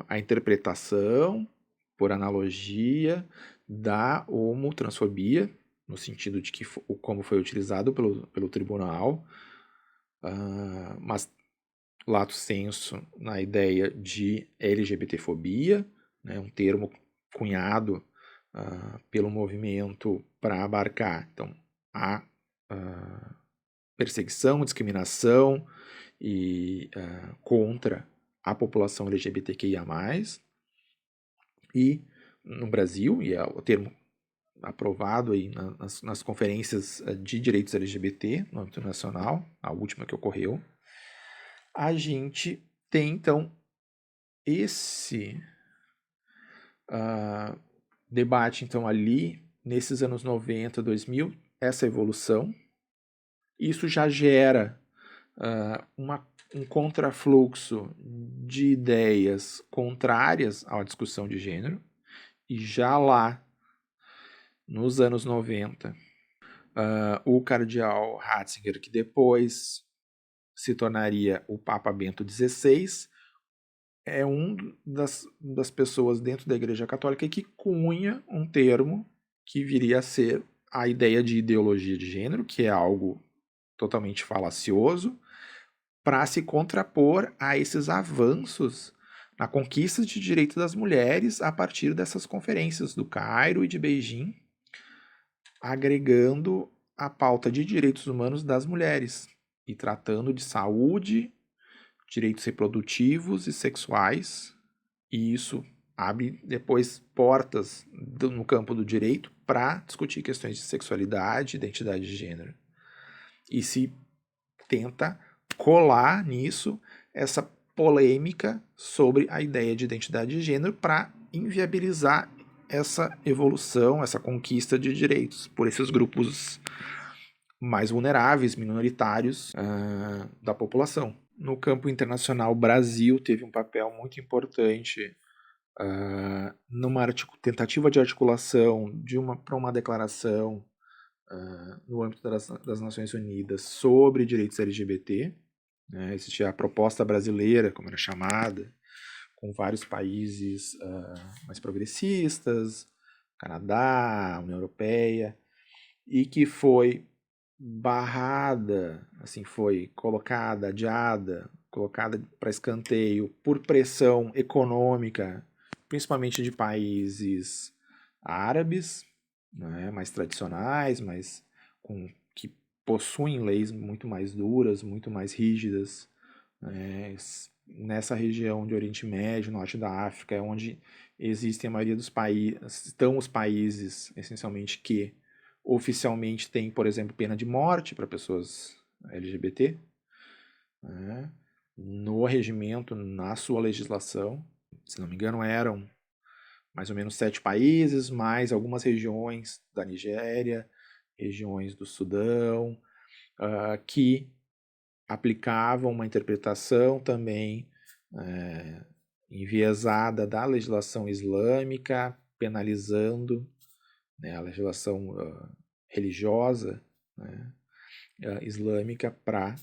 a interpretação, por analogia, da homotransfobia, no sentido de que como foi utilizado pelo tribunal, mas lato sensu na ideia de LGBTfobia, né, um termo cunhado pelo movimento para abarcar então, a perseguição, discriminação e contra a população LGBTQIA+, e no Brasil, e é o termo aprovado aí nas conferências de direitos LGBT no âmbito nacional, a última que ocorreu, a gente tem, então, esse debate, então, ali, nesses anos 90, 2000, essa evolução. Isso já gera um contrafluxo de ideias contrárias à discussão de gênero, e já lá, nos anos 90, o cardeal Ratzinger, que depois se tornaria o Papa Bento XVI, é um das pessoas dentro da Igreja Católica que cunha um termo que viria a ser a ideia de ideologia de gênero, que é algo totalmente falacioso, para se contrapor a esses avanços na conquista de direitos das mulheres a partir dessas conferências do Cairo e de Beijing, agregando a pauta de direitos humanos das mulheres e tratando de saúde, direitos reprodutivos e sexuais, e isso abre depois portas no campo do direito para discutir questões de sexualidade, identidade de gênero. E se tenta colar nisso essa polêmica sobre a ideia de identidade de gênero para inviabilizar essa evolução, essa conquista de direitos por esses grupos mais vulneráveis, minoritários da população. No campo internacional, o Brasil teve um papel muito importante numa tentativa de articulação para uma declaração no âmbito das Nações Unidas sobre direitos LGBT. Existia a proposta brasileira, como era chamada, com vários países mais progressistas, Canadá, União Europeia, e que foi barrada, assim, foi colocada, adiada, colocada para escanteio por pressão econômica, principalmente de países árabes, né, mais tradicionais, que possuem leis muito mais duras, muito mais rígidas, né, nessa região de Oriente Médio, Norte da África, é onde existem a maioria dos países, estão os países, essencialmente, que oficialmente tem, por exemplo, pena de morte para pessoas LGBT, né, no regimento, na sua legislação. Se não me engano, eram mais ou menos 7 países, mais algumas regiões da Nigéria, regiões do Sudão, que aplicavam uma interpretação também enviesada da legislação islâmica, penalizando, né, a legislação religiosa, né, islâmica para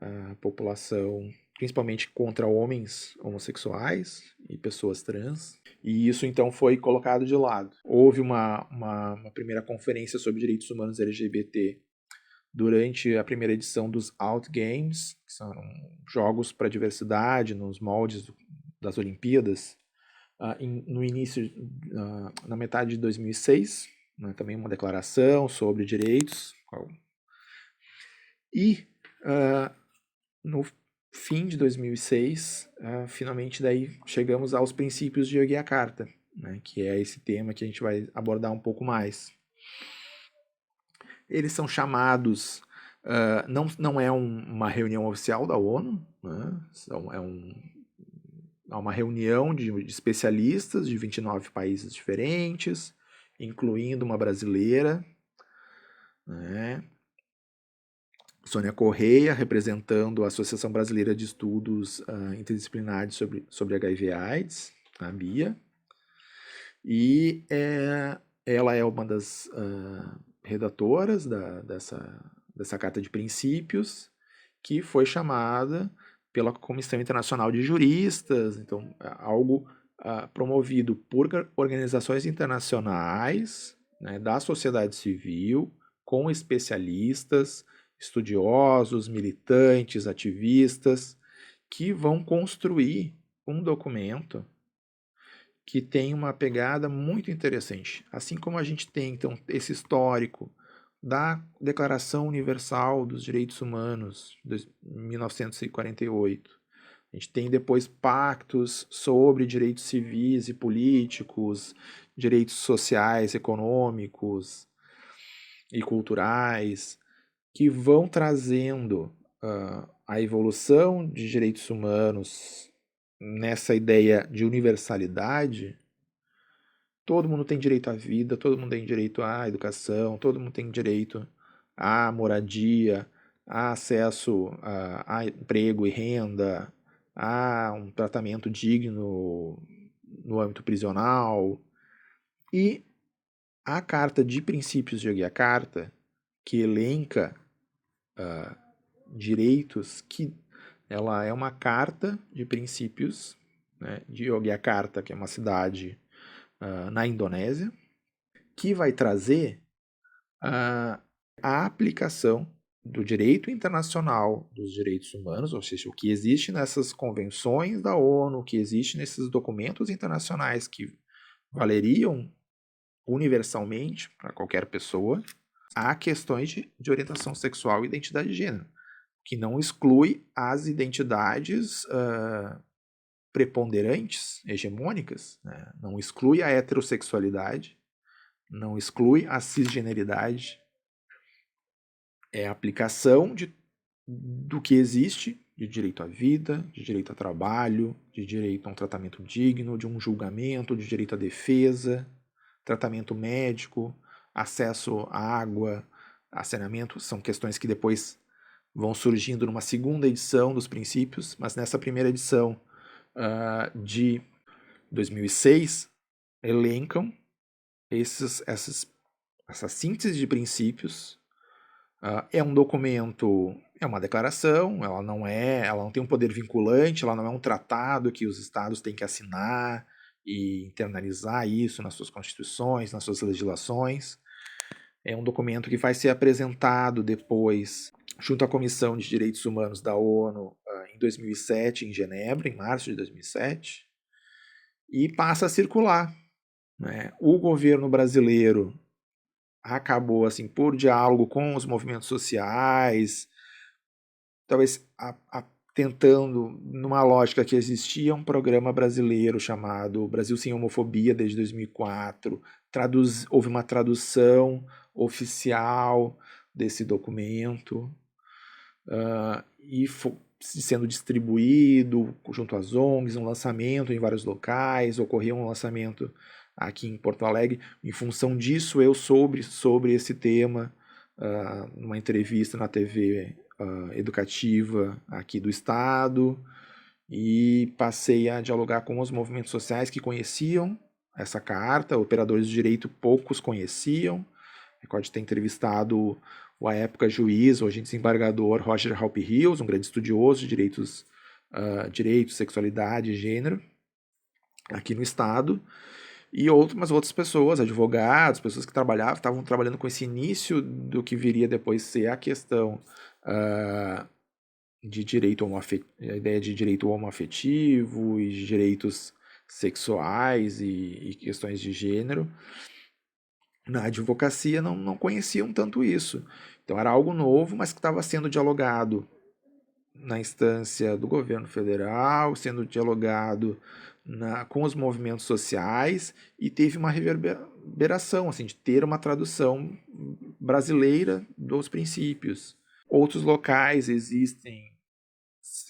a população, principalmente contra homens homossexuais e pessoas trans, e isso então foi colocado de lado. Houve uma primeira conferência sobre direitos humanos LGBT durante a primeira edição dos Out Games, que são jogos para diversidade nos moldes das Olimpíadas, no início, na metade de 2006, né, também uma declaração sobre direitos. E no fim de 2006, finalmente daí chegamos aos princípios de Yogyakarta, né, que é esse tema que a gente vai abordar um pouco mais. Eles são chamados, não é uma reunião oficial da ONU, né, é uma reunião de especialistas de 29 países diferentes, incluindo uma brasileira, né, Sônia Correia, representando a Associação Brasileira de Estudos Interdisciplinares sobre HIV/AIDS, a BIA, e ela é uma das redatoras dessa Carta de Princípios, que foi chamada pela Comissão Internacional de Juristas, então algo promovido por organizações internacionais, né, da sociedade civil, com especialistas, estudiosos, militantes, ativistas, que vão construir um documento que tem uma pegada muito interessante. Assim como a gente tem, então, esse histórico da Declaração Universal dos Direitos Humanos, de 1948. A gente tem depois pactos sobre direitos civis e políticos, direitos sociais, econômicos e culturais, que vão trazendo a evolução de direitos humanos nessa ideia de universalidade. Todo mundo tem direito à vida, todo mundo tem direito à educação, todo mundo tem direito à moradia, a acesso a emprego e renda, a um tratamento digno no âmbito prisional. E a Carta de Princípios de Yogyakarta, que elenca direitos, que ela é uma carta de princípios, né, de Yogyakarta, que é uma cidade na Indonésia, que vai trazer a aplicação do direito internacional dos direitos humanos, ou seja, o que existe nessas convenções da ONU, o que existe nesses documentos internacionais que valeriam universalmente para qualquer pessoa, a questões de orientação sexual e identidade de gênero, que não exclui as identidades preponderantes, hegemônicas, né? Não exclui a heterossexualidade, não exclui a cisgeneridade. É a aplicação de do que existe, de direito à vida, de direito a trabalho, de direito a um tratamento digno, de um julgamento, de direito à defesa, tratamento médico, acesso à água, a saneamento, são questões que depois vão surgindo numa segunda edição dos princípios, mas nessa primeira edição de 2006, elencam essa síntese de princípios. É um documento, é uma declaração, ela não tem um poder vinculante, ela não é um tratado que os estados têm que assinar e internalizar isso nas suas constituições, nas suas legislações. É um documento que vai ser apresentado depois junto à Comissão de Direitos Humanos da ONU em 2007, em Genebra, em março de 2007, e passa a circular. Né? O governo brasileiro acabou, assim, por diálogo com os movimentos sociais, talvez tentando, numa lógica que existia um programa brasileiro chamado Brasil Sem Homofobia desde 2004, houve uma tradução oficial desse documento, e sendo distribuído junto às ONGs, um lançamento em vários locais, ocorreu um lançamento aqui em Porto Alegre. Em função disso, eu soube sobre esse tema numa entrevista na TV educativa aqui do estado, e passei a dialogar com os movimentos sociais que conheciam essa carta. Operadores de direito poucos conheciam. Recordo ter entrevistado o à época juiz, hoje desembargador Roger Halpe Rios, um grande estudioso de direitos, sexualidade e gênero aqui no estado, e outras pessoas, advogados, pessoas que estavam trabalhando com esse início do que viria depois ser a questão de direito a ideia de direito homoafetivo e de direitos sexuais e questões de gênero. Na advocacia não conheciam tanto isso. Então era algo novo, mas que estava sendo dialogado na instância do governo federal, sendo dialogado com os movimentos sociais, e teve uma reverberação, assim, de ter uma tradução brasileira dos princípios. Outros locais existem,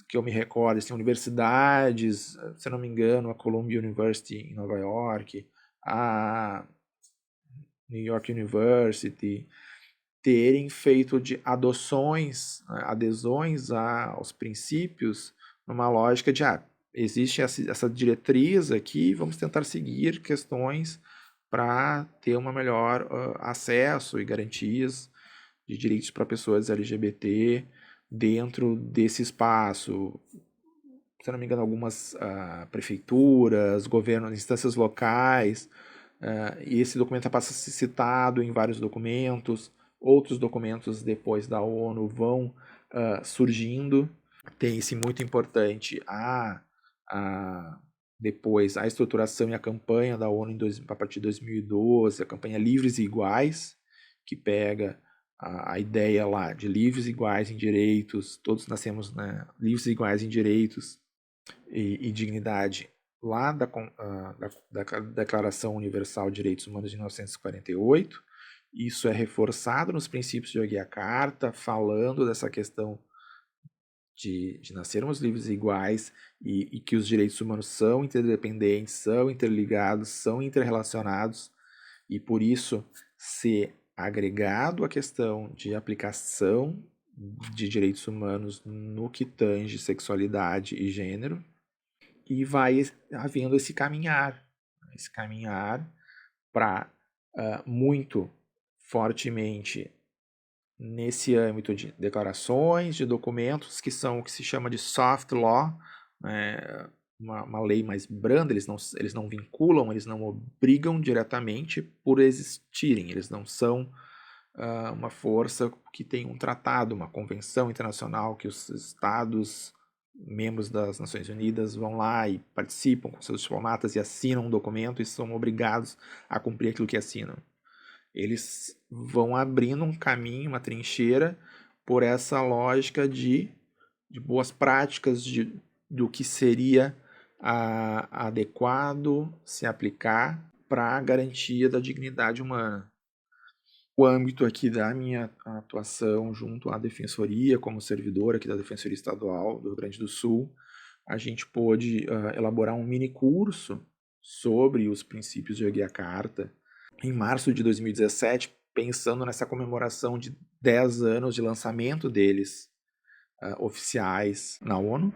que eu me recordo, assim, universidades, se não me engano, a Columbia University em Nova York, a New York University, terem feito de adesões aos princípios, numa lógica de existe essa diretriz aqui, vamos tentar seguir questões para ter um melhor acesso e garantias de direitos para pessoas LGBT dentro desse espaço. Se não me engano, algumas prefeituras, governos, instâncias locais, e esse documento passa a ser citado em vários documentos. Outros documentos depois da ONU vão surgindo. Tem-se muito importante depois a estruturação e a campanha da ONU a partir de 2012, a campanha Livres e Iguais, que pega a ideia lá de livres e iguais em direitos, todos nascemos, né, livres e iguais em direitos e dignidade, lá da Declaração Universal de Direitos Humanos de 1948. Isso é reforçado nos princípios de Yogyakarta, falando dessa questão de nascermos livres e iguais, e que os direitos humanos são interdependentes, são interligados, são interrelacionados, e por isso ser agregado a questão de aplicação de direitos humanos no que tange sexualidade e gênero, e vai havendo esse caminhar para muito fortemente nesse âmbito de declarações, de documentos que são o que se chama de soft law, né, uma lei mais branda. Eles não vinculam, eles não obrigam diretamente por existirem, eles não são uma força que tem um tratado, uma convenção internacional que os estados membros das Nações Unidas vão lá e participam com seus diplomatas e assinam um documento e são obrigados a cumprir aquilo que assinam. Eles vão abrindo um caminho, uma trincheira, por essa lógica de boas práticas, do que seria adequado se aplicar para a garantia da dignidade humana. o âmbito aqui da minha atuação junto à Defensoria, como servidor aqui da Defensoria Estadual do Rio Grande do Sul, a gente pôde elaborar um mini curso sobre os princípios de Yogyakarta em março de 2017, pensando nessa comemoração de 10 anos de lançamento deles oficiais na ONU,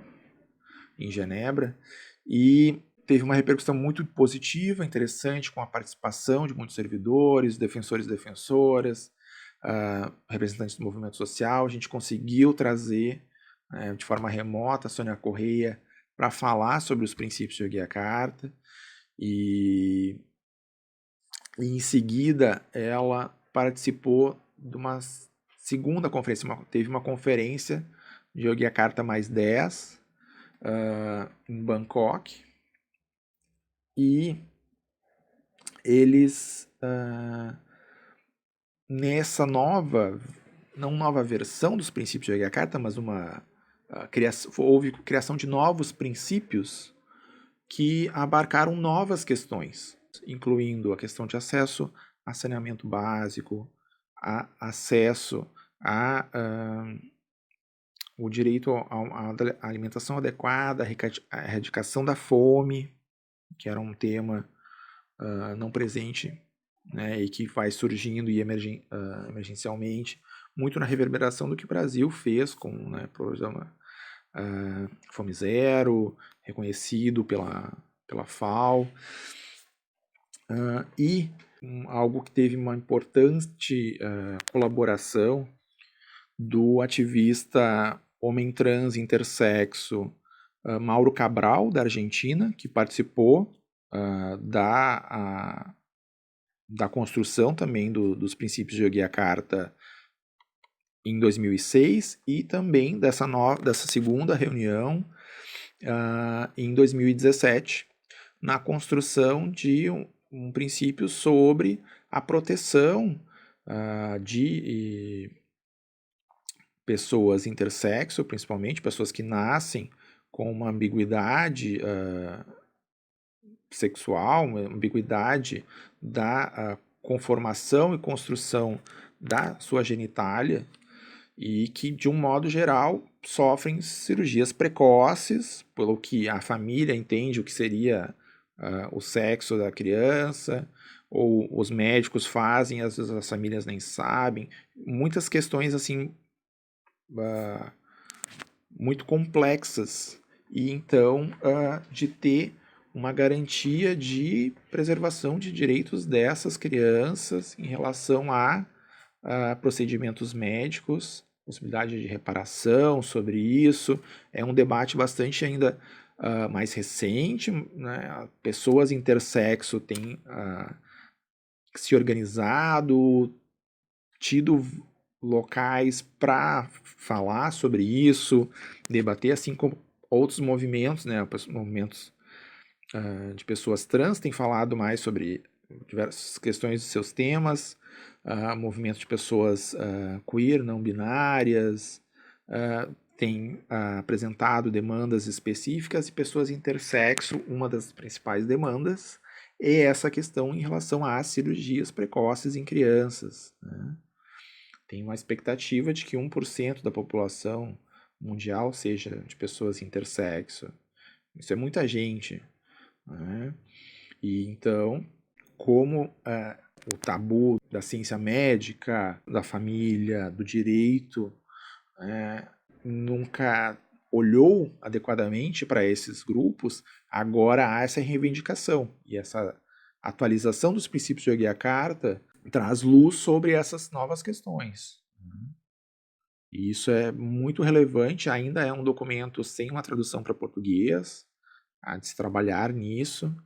em Genebra, e teve uma repercussão muito positiva, interessante, com a participação de muitos servidores, defensores e defensoras, representantes do movimento social. A gente conseguiu trazer de forma remota a Sônia Correia para falar sobre os princípios de Yogyakarta, e em seguida ela participou de uma segunda conferência, teve uma conferência de Yogyakarta mais 10 em Bangkok, e eles nessa não nova versão dos princípios de Yogyakarta, mas houve criação de novos princípios que abarcaram novas questões, incluindo a questão de acesso a saneamento básico, acesso o direito à alimentação adequada, a erradicação da fome, que era um tema não presente, né, e que vai surgindo emergencialmente, muito na reverberação do que o Brasil fez com o programa Fome Zero, reconhecido pela FAO, e algo que teve uma importante colaboração do ativista homem trans intersexo Mauro Cabral, da Argentina, que participou da construção também dos princípios de Yogyakarta em 2006, e também dessa segunda reunião em 2017, na construção de um princípio sobre a proteção de pessoas intersexo, principalmente pessoas que nascem com uma ambiguidade sexual, uma ambiguidade da conformação e construção da sua genitália, e que, de um modo geral, sofrem cirurgias precoces, pelo que a família entende o que seria o sexo da criança, ou os médicos fazem, às vezes as famílias nem sabem. Muitas questões assim muito complexas, e então de ter uma garantia de preservação de direitos dessas crianças em relação a procedimentos médicos, possibilidade de reparação sobre isso. É um debate bastante ainda mais recente, né? Pessoas intersexo têm se organizado, tido locais para falar sobre isso, debater, assim como outros movimentos, né? Movimentos de pessoas trans têm falado mais sobre diversas questões de seus temas, movimentos de pessoas queer, não binárias, têm apresentado demandas específicas, e pessoas intersexo, uma das principais demandas é essa questão em relação às cirurgias precoces em crianças, né? Tem uma expectativa de que 1% da população mundial seja de pessoas intersexo. Isso é muita gente, né? E então, como o tabu da ciência médica, da família, do direito, nunca olhou adequadamente para esses grupos, agora há essa reivindicação, e essa atualização dos princípios de Yogyakarta traz luz sobre essas novas questões. E isso é muito relevante, ainda é um documento sem uma tradução para português, há de se trabalhar nisso,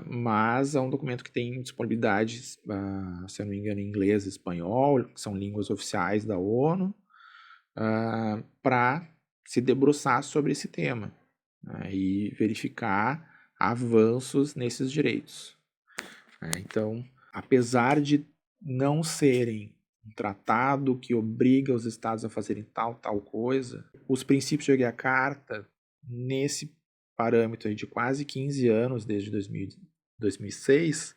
mas é um documento que tem disponibilidade, se eu não me engano, em inglês e espanhol, que são línguas oficiais da ONU, para se debruçar sobre esse tema, né, e verificar avanços nesses direitos. Então, apesar de não serem um tratado que obriga os estados a fazerem tal coisa, os princípios de Yogyakarta, nesse parâmetro de quase 15 anos, desde 2006,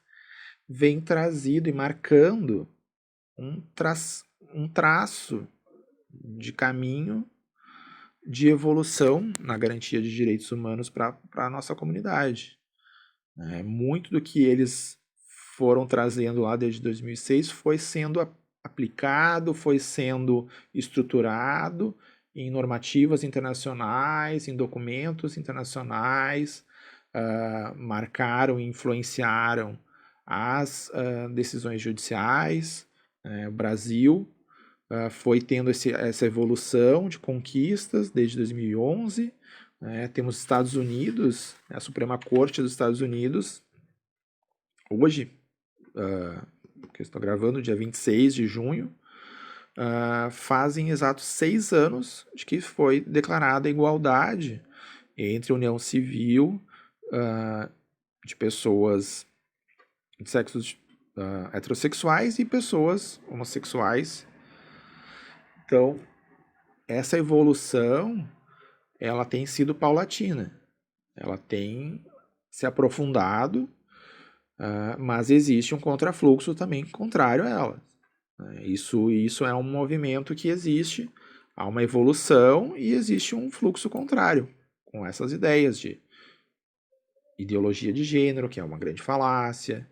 vem trazido e marcando um traço de caminho de evolução na garantia de direitos humanos para a nossa comunidade. Muito do que eles foram trazendo lá desde 2006 foi sendo aplicado, foi sendo estruturado em normativas internacionais, em documentos internacionais, marcaram e influenciaram as decisões judiciais. O Brasil foi tendo essa evolução de conquistas desde 2011. Temos Estados Unidos, a Suprema Corte dos Estados Unidos, hoje, que eu estou gravando, dia 26 de junho, fazem exatos 6 anos de que foi declarada a igualdade entre união civil de pessoas de sexos heterossexuais e pessoas homossexuais. Então, essa evolução ela tem sido paulatina, ela tem se aprofundado, mas existe um contrafluxo também contrário a ela. Isso é um movimento que existe, há uma evolução e existe um fluxo contrário, com essas ideias de ideologia de gênero, que é uma grande falácia,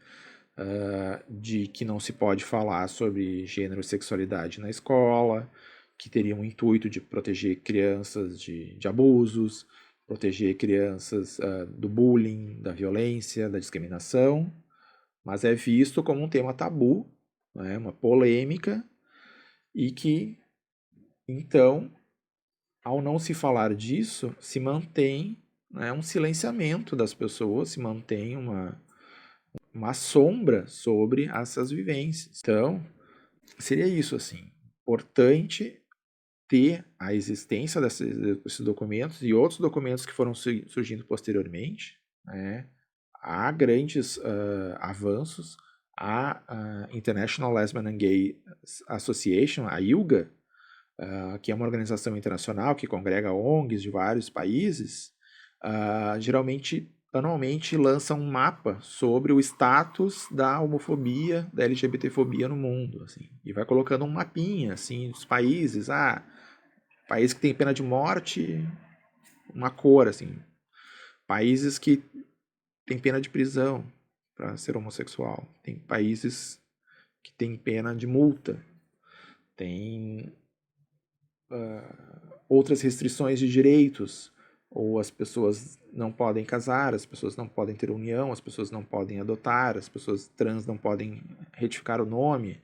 de que não se pode falar sobre gênero e sexualidade na escola, que teria um intuito de proteger crianças de abusos, proteger crianças do bullying, da violência, da discriminação, mas é visto como um tema tabu, uma polêmica, e que, então, ao não se falar disso, se mantém um silenciamento das pessoas, se mantém uma sombra sobre essas vivências. Então, seria isso, assim, importante ter a existência desses documentos e outros documentos que foram surgindo posteriormente. Há grandes avanços. A International Lesbian and Gay Association, a ILGA, que é uma organização internacional que congrega ONGs de vários países, geralmente, anualmente, lança um mapa sobre o status da homofobia, da LGBTfobia no mundo, assim, e vai colocando um mapinha, assim, dos países. País que tem pena de morte, uma cor, assim. Países que tem pena de prisão para ser homossexual. Tem países que tem pena de multa. Tem outras restrições de direitos. Ou as pessoas não podem casar, as pessoas não podem ter união, as pessoas não podem adotar, as pessoas trans não podem retificar o nome,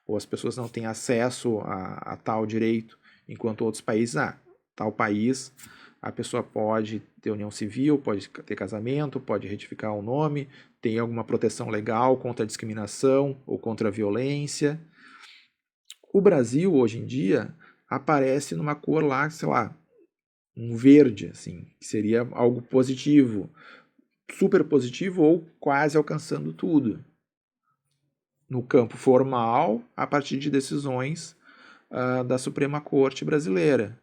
ou as pessoas não têm acesso a tal direito, enquanto outros países, tal país, a pessoa pode ter união civil, pode ter casamento, pode retificar o nome, tem alguma proteção legal contra a discriminação ou contra a violência. O Brasil, hoje em dia, aparece numa cor lá, sei lá, um verde, assim, que seria algo positivo, super positivo ou quase alcançando tudo. No campo formal, a partir de decisões da Suprema Corte brasileira.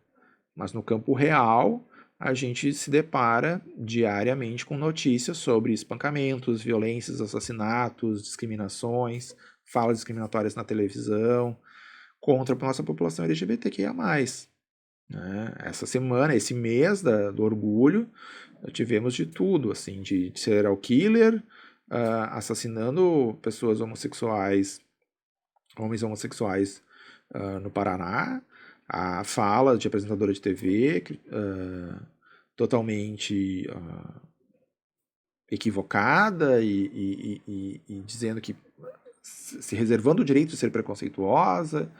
Mas no campo real, a gente se depara diariamente com notícias sobre espancamentos, violências, assassinatos, discriminações, falas discriminatórias na televisão, contra a nossa população LGBTQIA+. Essa semana, esse mês do orgulho, tivemos de tudo, assim, de serial killer, assassinando pessoas homossexuais, homens homossexuais no Paraná, a fala de apresentadora de TV totalmente equivocada e dizendo que se reservando o direito de ser preconceituosa,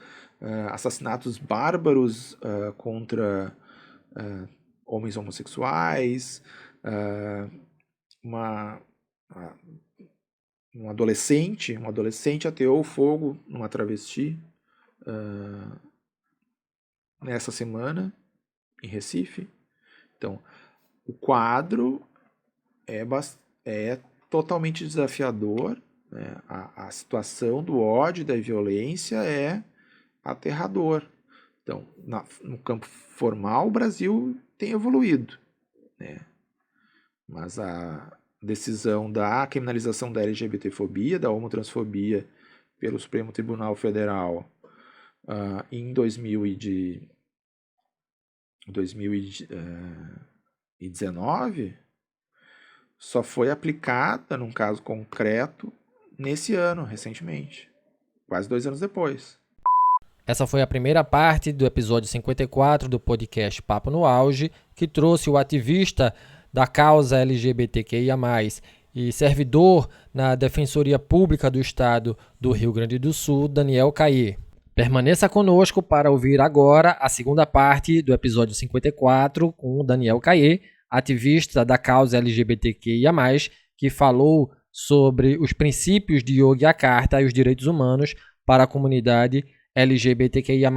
assassinatos bárbaros contra homens homossexuais, um adolescente ateou fogo numa travesti nessa semana em Recife. Então, o quadro é totalmente desafiador, né? A situação do ódio e da violência é aterrador. Então, no campo formal, o Brasil tem evoluído, né? Mas a decisão da criminalização da LGBTfobia, da homotransfobia pelo Supremo Tribunal Federal em 2019 só foi aplicada num caso concreto nesse ano, recentemente, quase 2 anos depois. Essa foi a primeira parte do episódio 54 do podcast Papo no Auge, que trouxe o ativista da causa LGBTQIA+, e servidor na Defensoria Pública do Estado do Rio Grande do Sul, Daniel Caiê. Permaneça conosco para ouvir agora a segunda parte do episódio 54 com o Daniel Caiê, ativista da causa LGBTQIA+, que falou sobre os princípios de Yogyakarta e os direitos humanos para a comunidade LGBTQIA+.